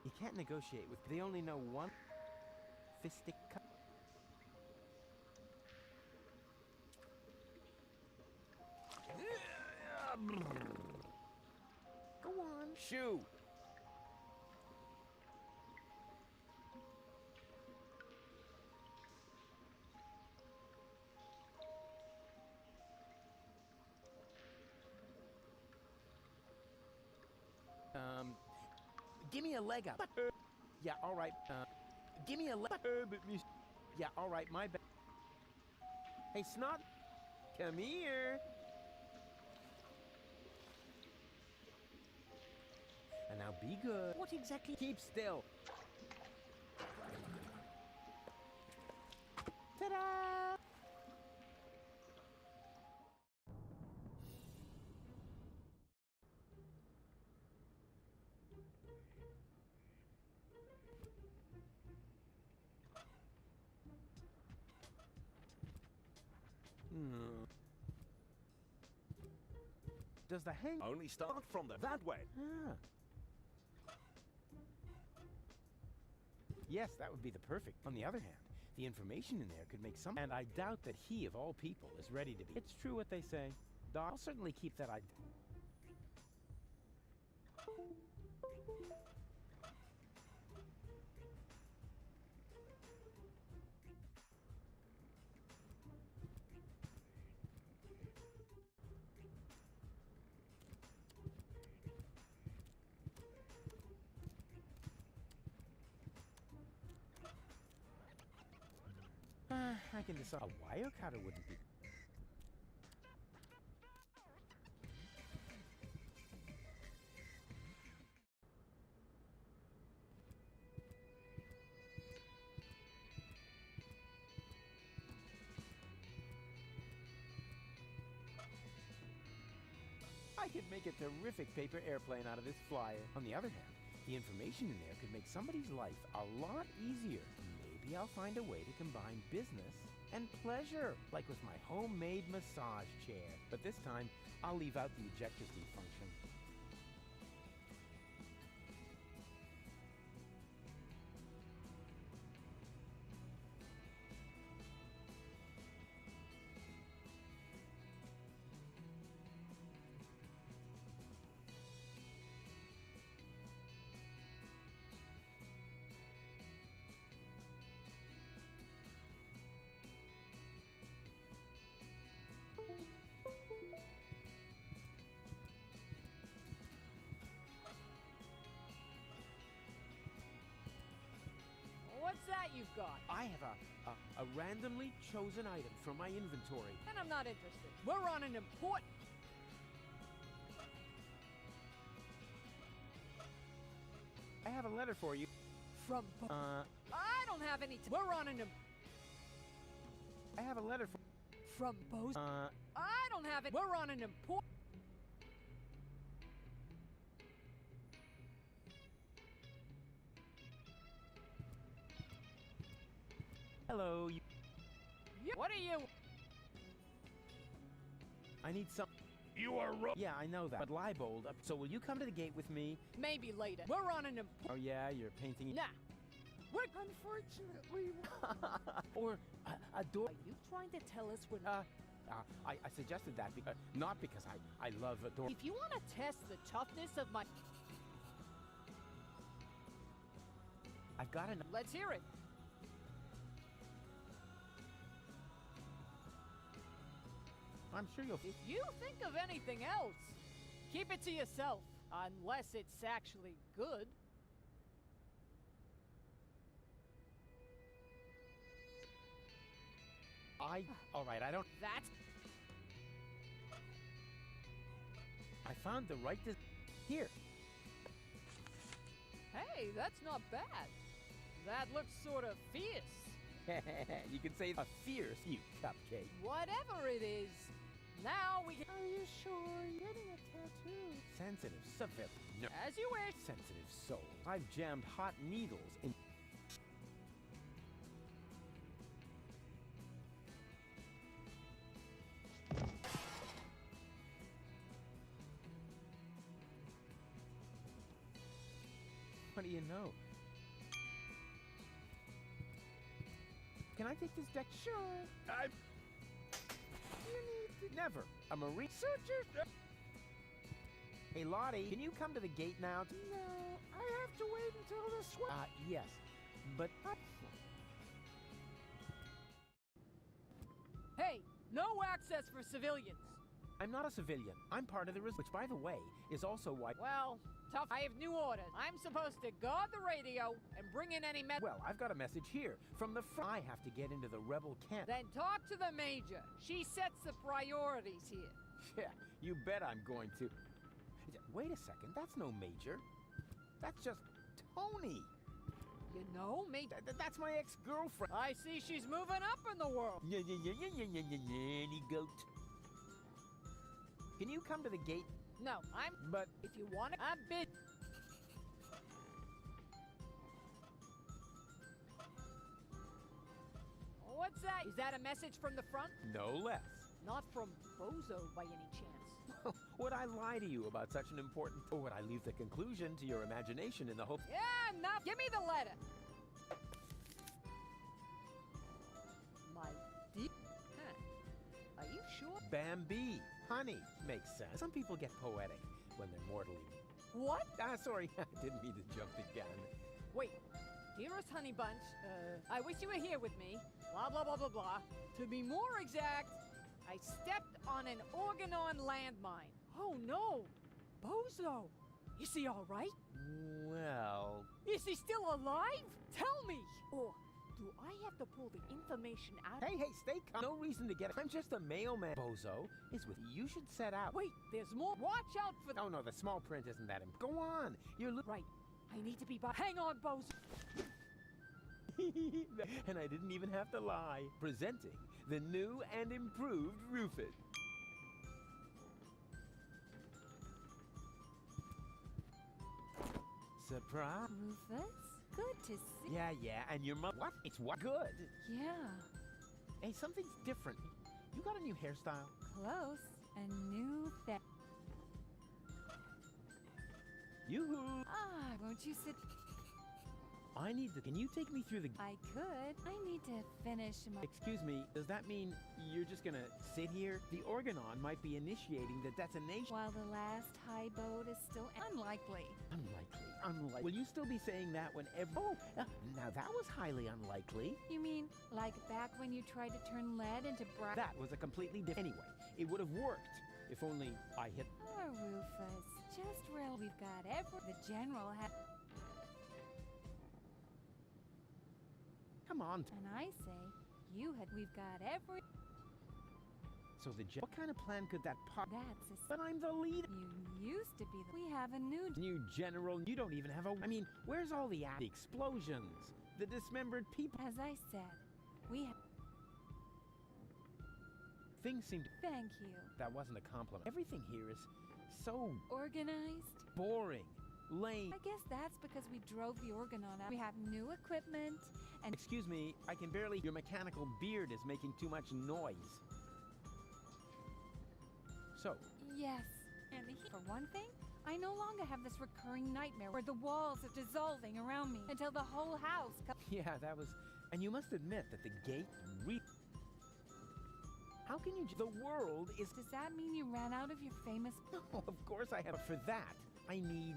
You can't negotiate with. They only know one fistic. Go on. Shoo! Give me a leg up. Yeah, all right. Give me a leg. Yeah, all right. My bad. Hey, Snot, come here. And now be good. What exactly? Keep still. Ta-da! Does the hang Only start from that way. Ah. Yes, that would be the perfect. On the other hand, the information in there could make some. And I doubt that he, of all people, is ready to be. It's true what they say. I'll certainly keep that idea. I can decide. A wire cutter wouldn't be. I could make a terrific paper airplane out of this flyer. On the other hand, the information in there could make somebody's life a lot easier. Maybe I'll find a way to combine business and pleasure, like with my homemade massage chair. But this time, I'll leave out the ejector seat function. What's that you've got? I have a randomly chosen item from my inventory. And I'm not interested. We're on an important... I have a letter for you. From... I don't have any... We're on an... I have a letter for... From Bose... I don't have it. We're on an important... Hello, you... What are you... I need some... You are wrong. Yeah, I know that. But Leibold, so will you come to the gate with me? Maybe later. We're on an important... Oh yeah, you're painting... Nah. We're... Unfortunately... or a door... Are you trying to tell us we're... I suggested that because... not because I love a door... If you want to test the toughness of my... I've got an... Let's hear it. I'm sure you'll... If you think of anything else, keep it to yourself. Unless it's actually good. All right, I don't... That's... I found the right... Here. Hey, that's not bad. That looks sort of fierce. You can say a fierce, you cupcake. Whatever it is, now we can... Are you sure you're getting a tattoo? Sensitive, severe. No. As you wish. Sensitive soul. I've jammed hot needles in... What do you you know? Can I take this deck? Sure. You need to... Never. A marine researcher. Hey, Lottie, can you come to the gate now? No, I have to wait until the yes, but... Hey, no access for civilians. I'm not a civilian. I'm part of the which, by the way, is also why... Well, tough. I have new orders. I'm supposed to guard the radio and bring in any Well, I've got a message here from the front. I have to get into the rebel camp. Then talk to the major. She sets the priorities here. Yeah, you bet I'm going to. Wait a second, that's no major. That's just Tony. You know me? That's my ex-girlfriend. I see she's moving up in the world. Yeah, any goat. Can you come to the gate? No, But... If you want it, I'm bid. What's that? Is that a message from the front? No less. Not from Bozo by any chance. Would I lie to you about such an important... Or would I leave the conclusion to your imagination in the hope... Yeah, enough. Give me the letter. My deep... Huh. Are you sure? Bambi. Honey. Makes sense. Some people get poetic when they're mortally... What? Sorry. I didn't mean to jump the gun. Wait. Dearest Honey Bunch, I wish you were here with me. Blah, blah, blah, blah, blah. To be more exact... I stepped on an Organon landmine. Oh no! Bozo! Is he alright? Well... Is he still alive? Tell me! Or do I have to pull the information out? Hey, stay calm. No reason to get... I'm just a mailman. Bozo is with you. You should set out. Wait, there's more. Watch out for... Oh no, the small print isn't that Go on. You're... Right. I need to be by... Hang on, Bozo! And I didn't even have to lie. Presenting the new and improved Rufus. Surprise. Rufus? Good to see. Yeah, and your mom... What? It's what? Good. Yeah. Hey, something's different. You got a new hairstyle? Close. A new thing. Yoo-hoo! Won't you sit... I need to... Can you take me through the... I could. I need to finish my... Excuse me, does that mean you're just gonna sit here? The Organon might be initiating the detonation... While the last high boat is still... Unlikely. Unlikely. Will you still be saying that when Oh, now that was highly unlikely. You mean, like back when you tried to turn lead into brass? That was a completely different... Anyway, it would have worked if only I hit... Oh, Rufus. Just real. We've got The general had... Come on. And I say, we've got every... So what kind of plan could that That's But I'm the leader. You used to be We have a new general. You don't even have I mean, where's all the explosions? The dismembered people. As I said, we have... Things seem to... Thank you. That wasn't a compliment. Everything here is so... Organized? Boring. Lame. I guess that's because we drove the Organon out. We have new equipment and... Excuse me, I can barely... Your mechanical beard is making too much noise. So... Yes. And for one thing, I no longer have this recurring nightmare where the walls are dissolving around me until the whole house... Yeah, that was... And you must admit that the gate How can you... The world is... Does that mean you ran out of your famous... No, of course I have. But for that, I need...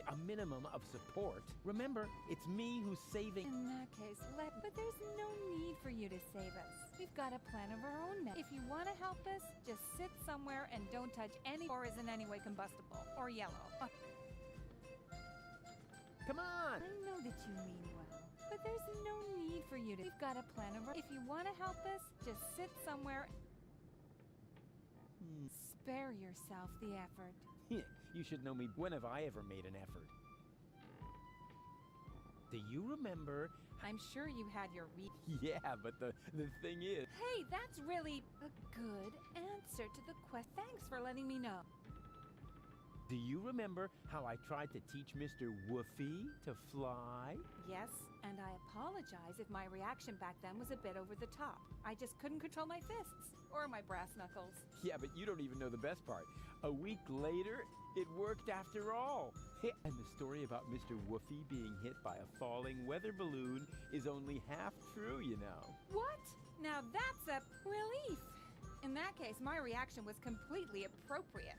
a minimum of support. Remember, it's me who's saving... In that case, But there's no need for you to save us. We've got a plan of our own now. If you want to help us, just sit somewhere and don't touch any... Or is in any way combustible. Or yellow. Come on! I know that you mean well. But there's no need for you to... We've got a plan of our... If you want to help us, just sit somewhere... Spare yourself the effort. You should know me. When have I ever made an effort? Do you remember? I'm sure you had your Yeah, but the thing is... Hey, that's really a good answer to the question. Thanks for letting me know. Do you remember how I tried to teach Mr. Woofy to fly? Yes, and I apologize if my reaction back then was a bit over the top. I just couldn't control my fists or my brass knuckles. Yeah, but you don't even know the best part. A week later, it worked after all. And the story about Mr. Woofy being hit by a falling weather balloon is only half true, you know. What? Now that's a relief. In that case, my reaction was completely appropriate.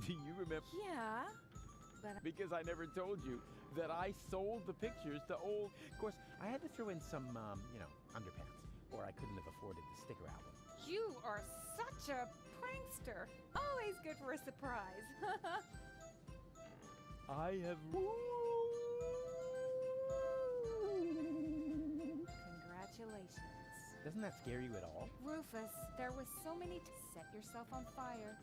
Do you remember? Yeah, but... Because I never told you that I sold the pictures to old... Of course, I had to throw in some, underpants, or I couldn't have afforded the sticker album. You are such a prankster. Always good for a surprise. I have... Congratulations. Doesn't that scare you at all? Rufus, there was so many to set yourself on fire.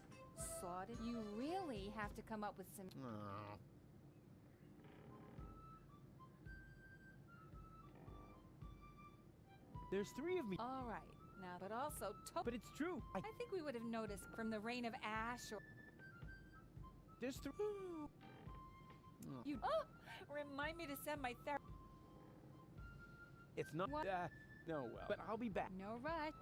Sawed it. You really have to come up with some... Aww. There's 3 of me. All right. Now, but also... But it's true. I think we would have noticed from the rain of ash or... There's 3... You... Oh! Remind me to send my therapist. It's not... What? No, well... But I'll be back. No rush.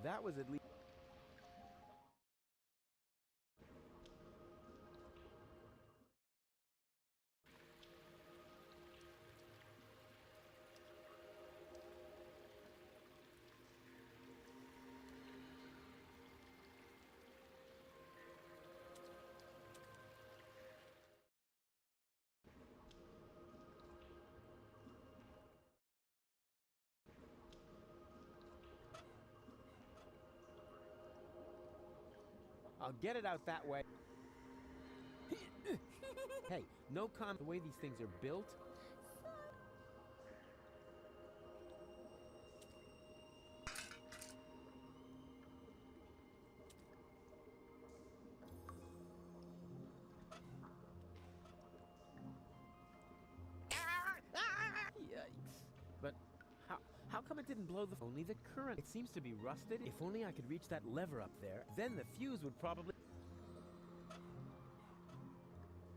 That was at least... I'll get it out that way. Hey, no comment the way these things are built. Yikes. But how come it didn't blow the... Only the current. It seems to be rusted. If only I could reach that lever up there, then the fuse would probably...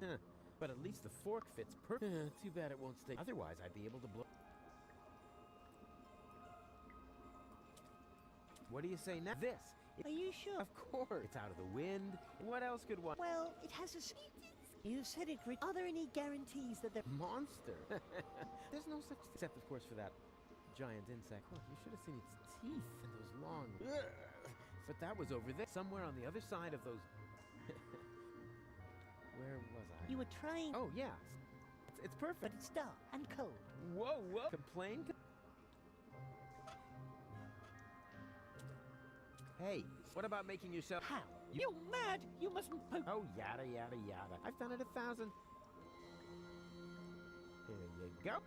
Huh. But at least the fork fits perfect. Too bad it won't stay. Otherwise, I'd be able to blow... What do you say now? This. Are you sure? Of course. It's out of the wind. What else could one... Well, it has a... You said it... Are there any guarantees that the... Monster? There's no such... Except, of course, for that giant insect. Oh, you should have seen its teeth and those long... But that was over there. Somewhere on the other side of those... Where was I? You were trying... Oh, yeah. It's perfect. But it's dark and cold. Whoa, whoa. Complain? Hey, what about making yourself... How? You're mad! You mustn't poke... Oh, yada, yada, yada. I've done it 1,000... Here you go.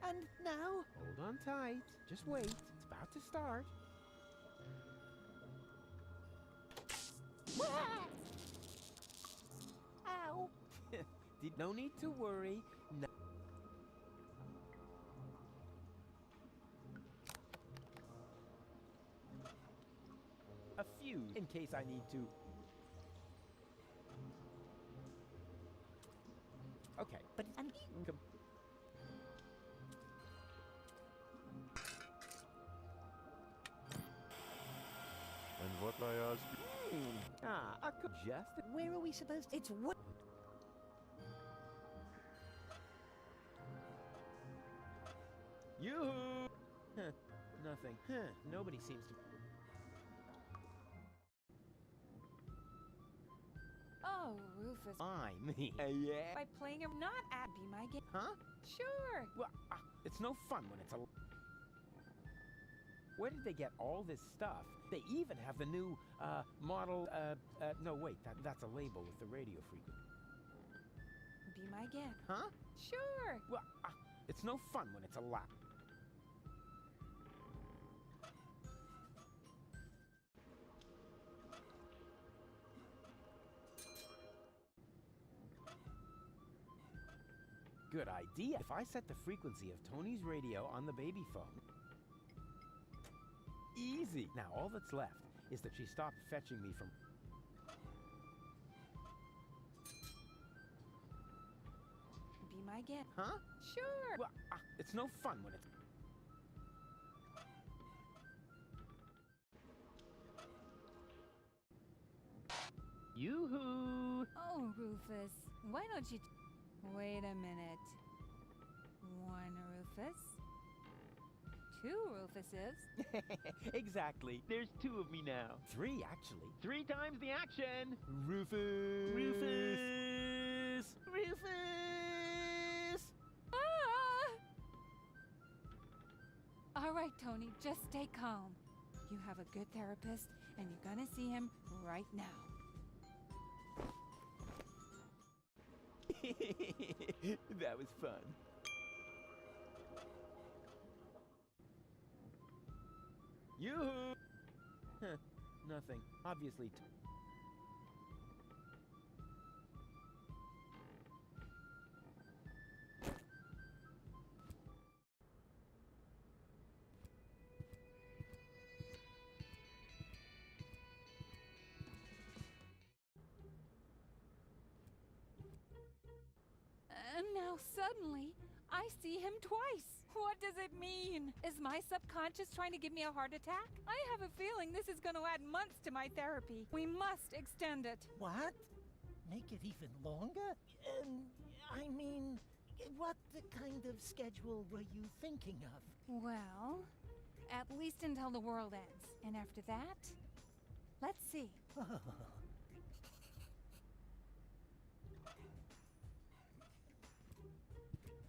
And now? Hold on tight. Just wait. It's about to start. Ow! No need to worry. No. A fuse, in case I need to. Okay. But... And... And what I ask you? I could just... Where are we supposed to... It's what... Yoo-hoo! Huh, nothing. Huh, nobody seems to... Oh, Rufus. Me. Yeah? By playing him not at Be My Game. Huh? Sure. Well, it's no fun when it's a... Where did they get all this stuff? They even have the new, model, no, wait, that's a label with the radio frequency. Be my guest. Huh? Sure. Well, it's no fun when it's a lot. good idea. If I set the frequency of Tony's radio on the baby phone... Easy! Now all that's left is that she stopped fetching me from... Be my guest. Huh? Sure. Well, it's no fun when it's... Yoo-hoo! Oh, Rufus, why don't you... Wait a minute. One Rufus. Two Rufuses. Exactly. There's 2 of me now. 3, actually. 3 times the action! Rufus! Rufus! Rufus! Ah! All right, Tony, just stay calm. You have a good therapist, and you're gonna see him right now. That was fun. Yoo-hoo! Huh, nothing. Obviously. And now suddenly, I see him twice. What does it mean? Is my subconscious trying to give me a heart attack? I have a feeling this is going to add months to my therapy. We must extend it. What? Make it even longer? I mean, what kind of schedule were you thinking of? Well, at least until the world ends. And after that, let's see.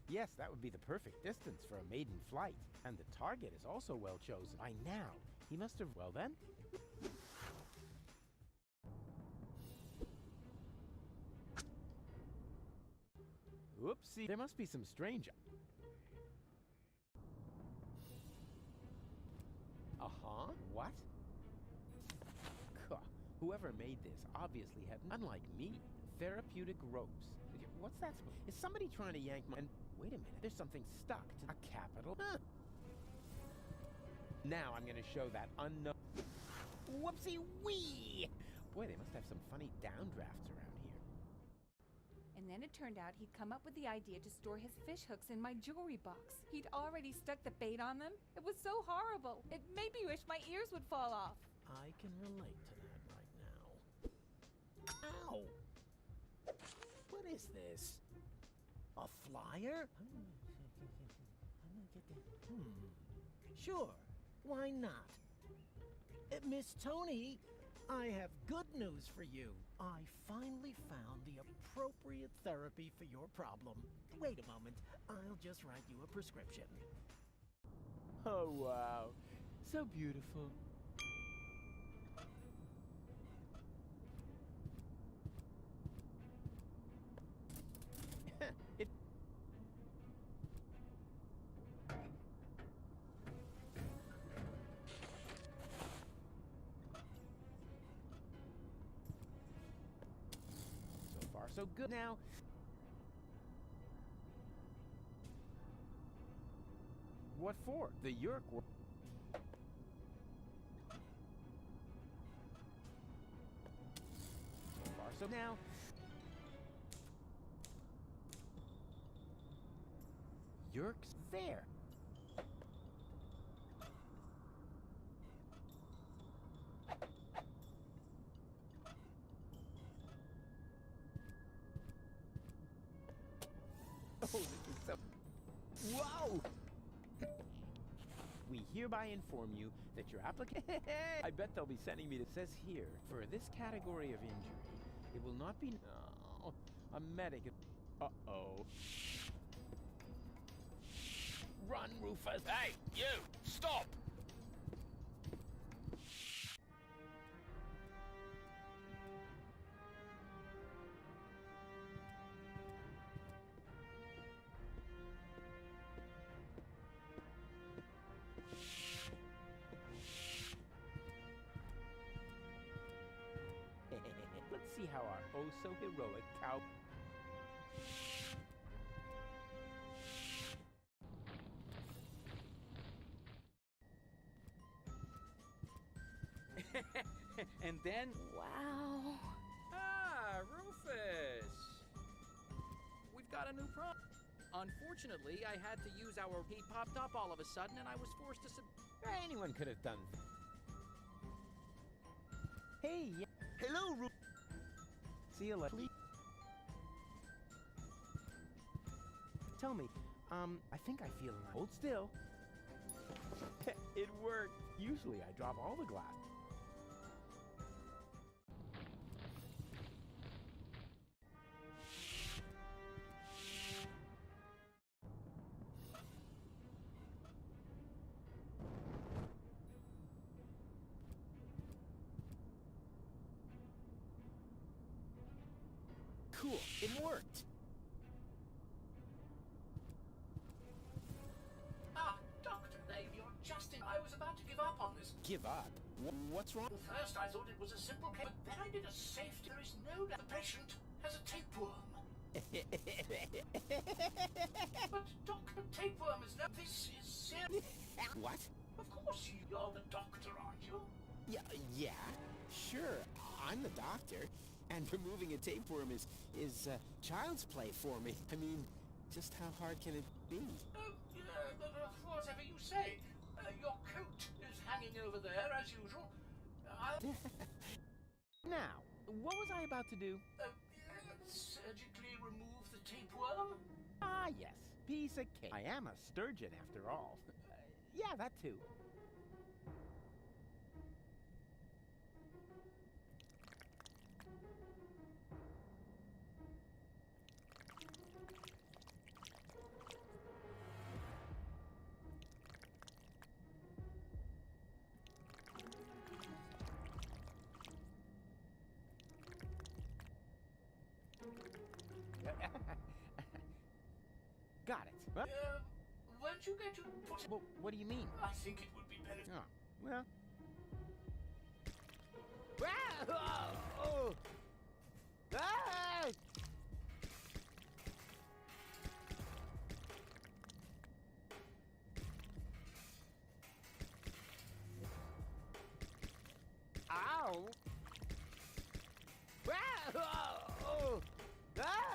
Yes, that would be the perfect distance for a maiden flight. And the target is also well chosen. By now, he must have... Well then... Whoopsie. There must be some strange... Uh-huh. What? Whoever made this obviously had, unlike me, therapeutic ropes. What's that? Is somebody trying to yank my... And wait a minute, there's something stuck to a capital. Huh. Now I'm going to show that unknown... Whoopsie-wee! Boy, they must have some funny downdrafts around here. And then it turned out he'd come up with the idea to store his fish hooks in my jewelry box. He'd already stuck the bait on them. It was so horrible. It made me wish my ears would fall off. I can relate to that right now. Ow! What is this? A flyer? Sure, why not? Miss Tony, I have good news for you. I finally found the appropriate therapy for your problem. Wait a moment, I'll just write you a prescription. Oh, wow. So beautiful. So far, so good. Now, what for? The Yerk work. So far, so now. Yerk's there. Oh, this is so... Whoa! We hereby inform you that your application... I bet they'll be sending me to... Says here, for this category of injury, it will not be... No, a medic... Uh-oh. Run, Rufus! Hey, you! Stop! Let's see how our oh-so-heroic cow... And then... Wow. Ah, Rufus! We've got a new problem. Unfortunately, I had to use our... He popped up all of a sudden, and I was forced to Anyone could have done. Hey, Hello, see you later. Tell me, I think I feel like... Hold still. It worked. Usually I drop all the glass. Cool, it worked. Ah, Doctor, you're just in. I was about to give up on this. Give up? What's wrong? First, I thought it was a simple case, but then I did a safety. There is no doubt the patient has a tapeworm. But Doctor, tapeworm is no. This is serious. What? Of course, you're the doctor, aren't you? Yeah, sure. I'm the doctor, and removing a tapeworm is child's play for me. I mean, just how hard can it be? Whatever you say. Your coat is hanging over there as usual. Now, what was I about to do? Surgically remove the tapeworm? Ah, yes. Piece of cake. I am a sturgeon, after all. Yeah, that too. Got it. Well, Weren't you going to put it... well, what do you mean? I think it would be better... Oh, well... Oh! Ah! Ow! Oh! Ah!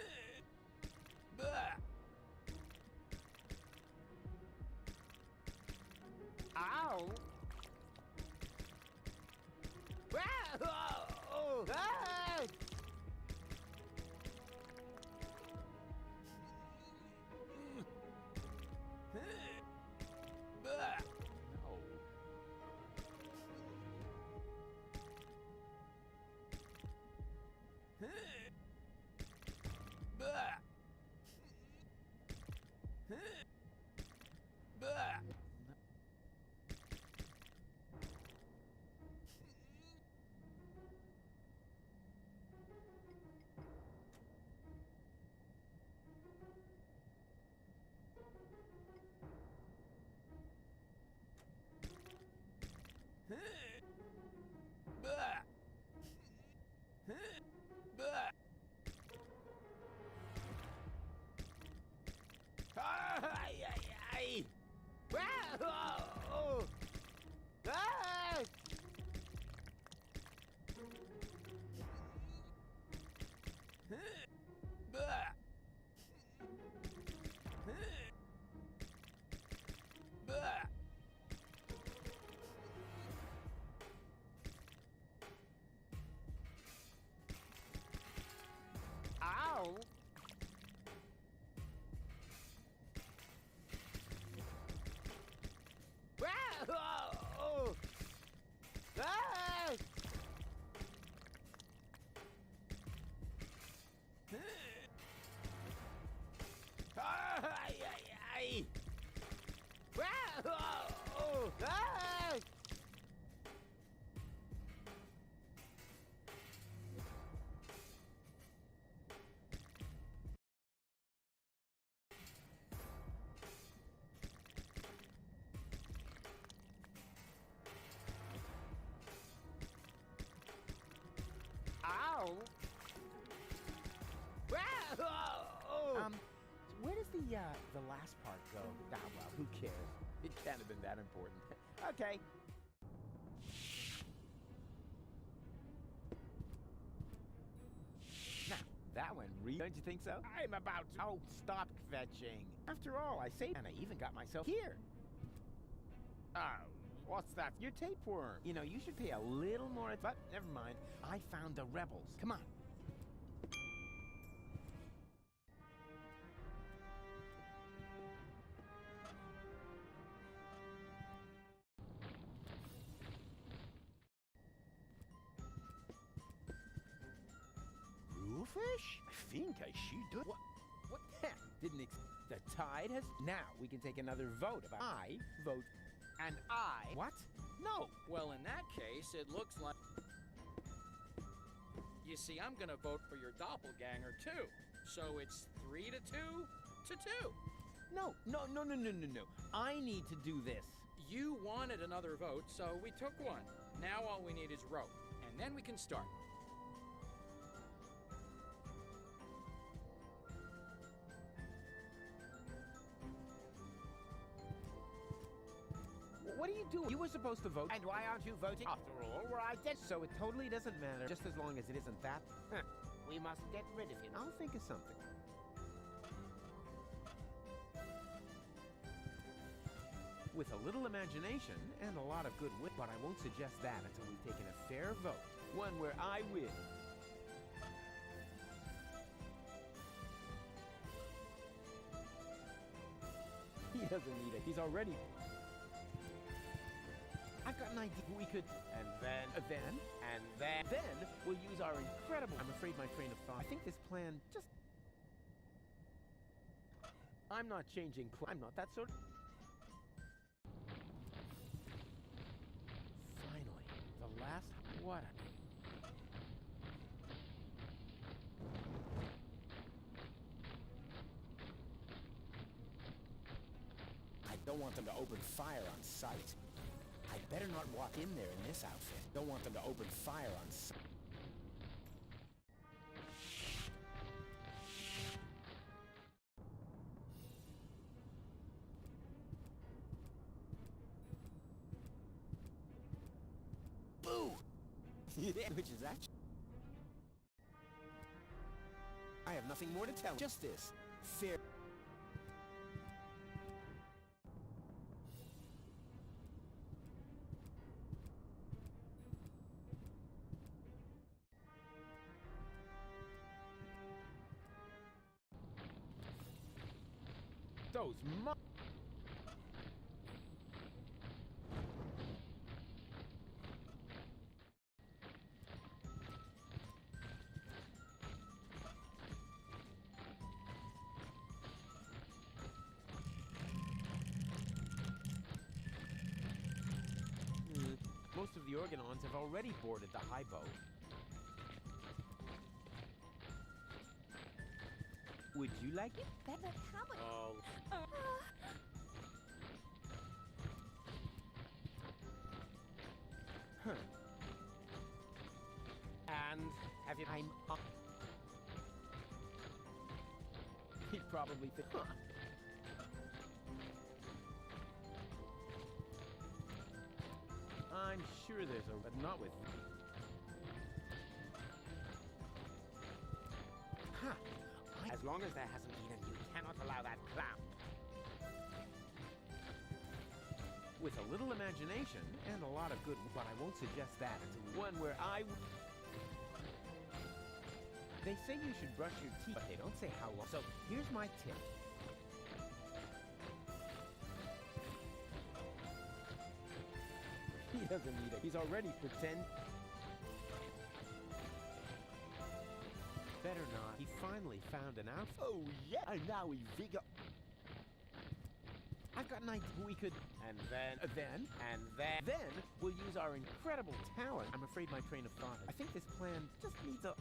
No. Ow! Where does the last part go? Ah, well, who cares? It can't have been that important. Okay. Now, that went don't you think so? I'm about to... Oh, stop kvetching. After all, I saved... And I even got myself here. Oh, what's that? Your tapeworm. You know, you should pay a little more... But, never mind. I found the rebels. Come on. Fish? I think I should do it. What? Didn't the tide has... Now, we can take another vote about... I vote... And I... What? No! Well, in that case, it looks like... You see, I'm gonna vote for your doppelganger, too. So it's 3 to 2 to 2. No. I need to do this. You wanted another vote, so we took one. Now all we need is rope, and then we can start. What are you doing? You were supposed to vote. And why aren't you voting? After all, we're identical. So it totally doesn't matter, just as long as it isn't that. We must get rid of him. I'll think of something. With a little imagination and a lot of goodwill, but I won't suggest that until we've taken a fair vote. One where I win. He doesn't need it. He's already... I've got an idea. We could... And then we'll use our incredible... I'm afraid my train of thought... I think this plan just... I'm not changing... I'm not that sort of... Finally, the last... What a... I don't want them to open fire on sight. I better not walk in there in this outfit. Don't want them to open fire on sight. Boo! Which is actually... I have nothing more to tell. Just this. Fair... Those Most of the Organons have already boarded the high boat. Would you like it? But how much... Oh. And have you... I'm up. He'd probably think... Huh. I'm sure there's a... but not with... Huh. As long as there hasn't been any, you cannot allow that clown. With a little imagination and a lot of good... But I won't suggest that. It's one where I... They say you should brush your teeth, but they don't say how long. So here's my tip. He doesn't need it. He's already pretend. Better not. He finally found an outfit. Oh, yeah. And now we figure... I've got an idea. We could... And then we'll use our incredible talent. I'm afraid my train of thought... I think this plan just needs a...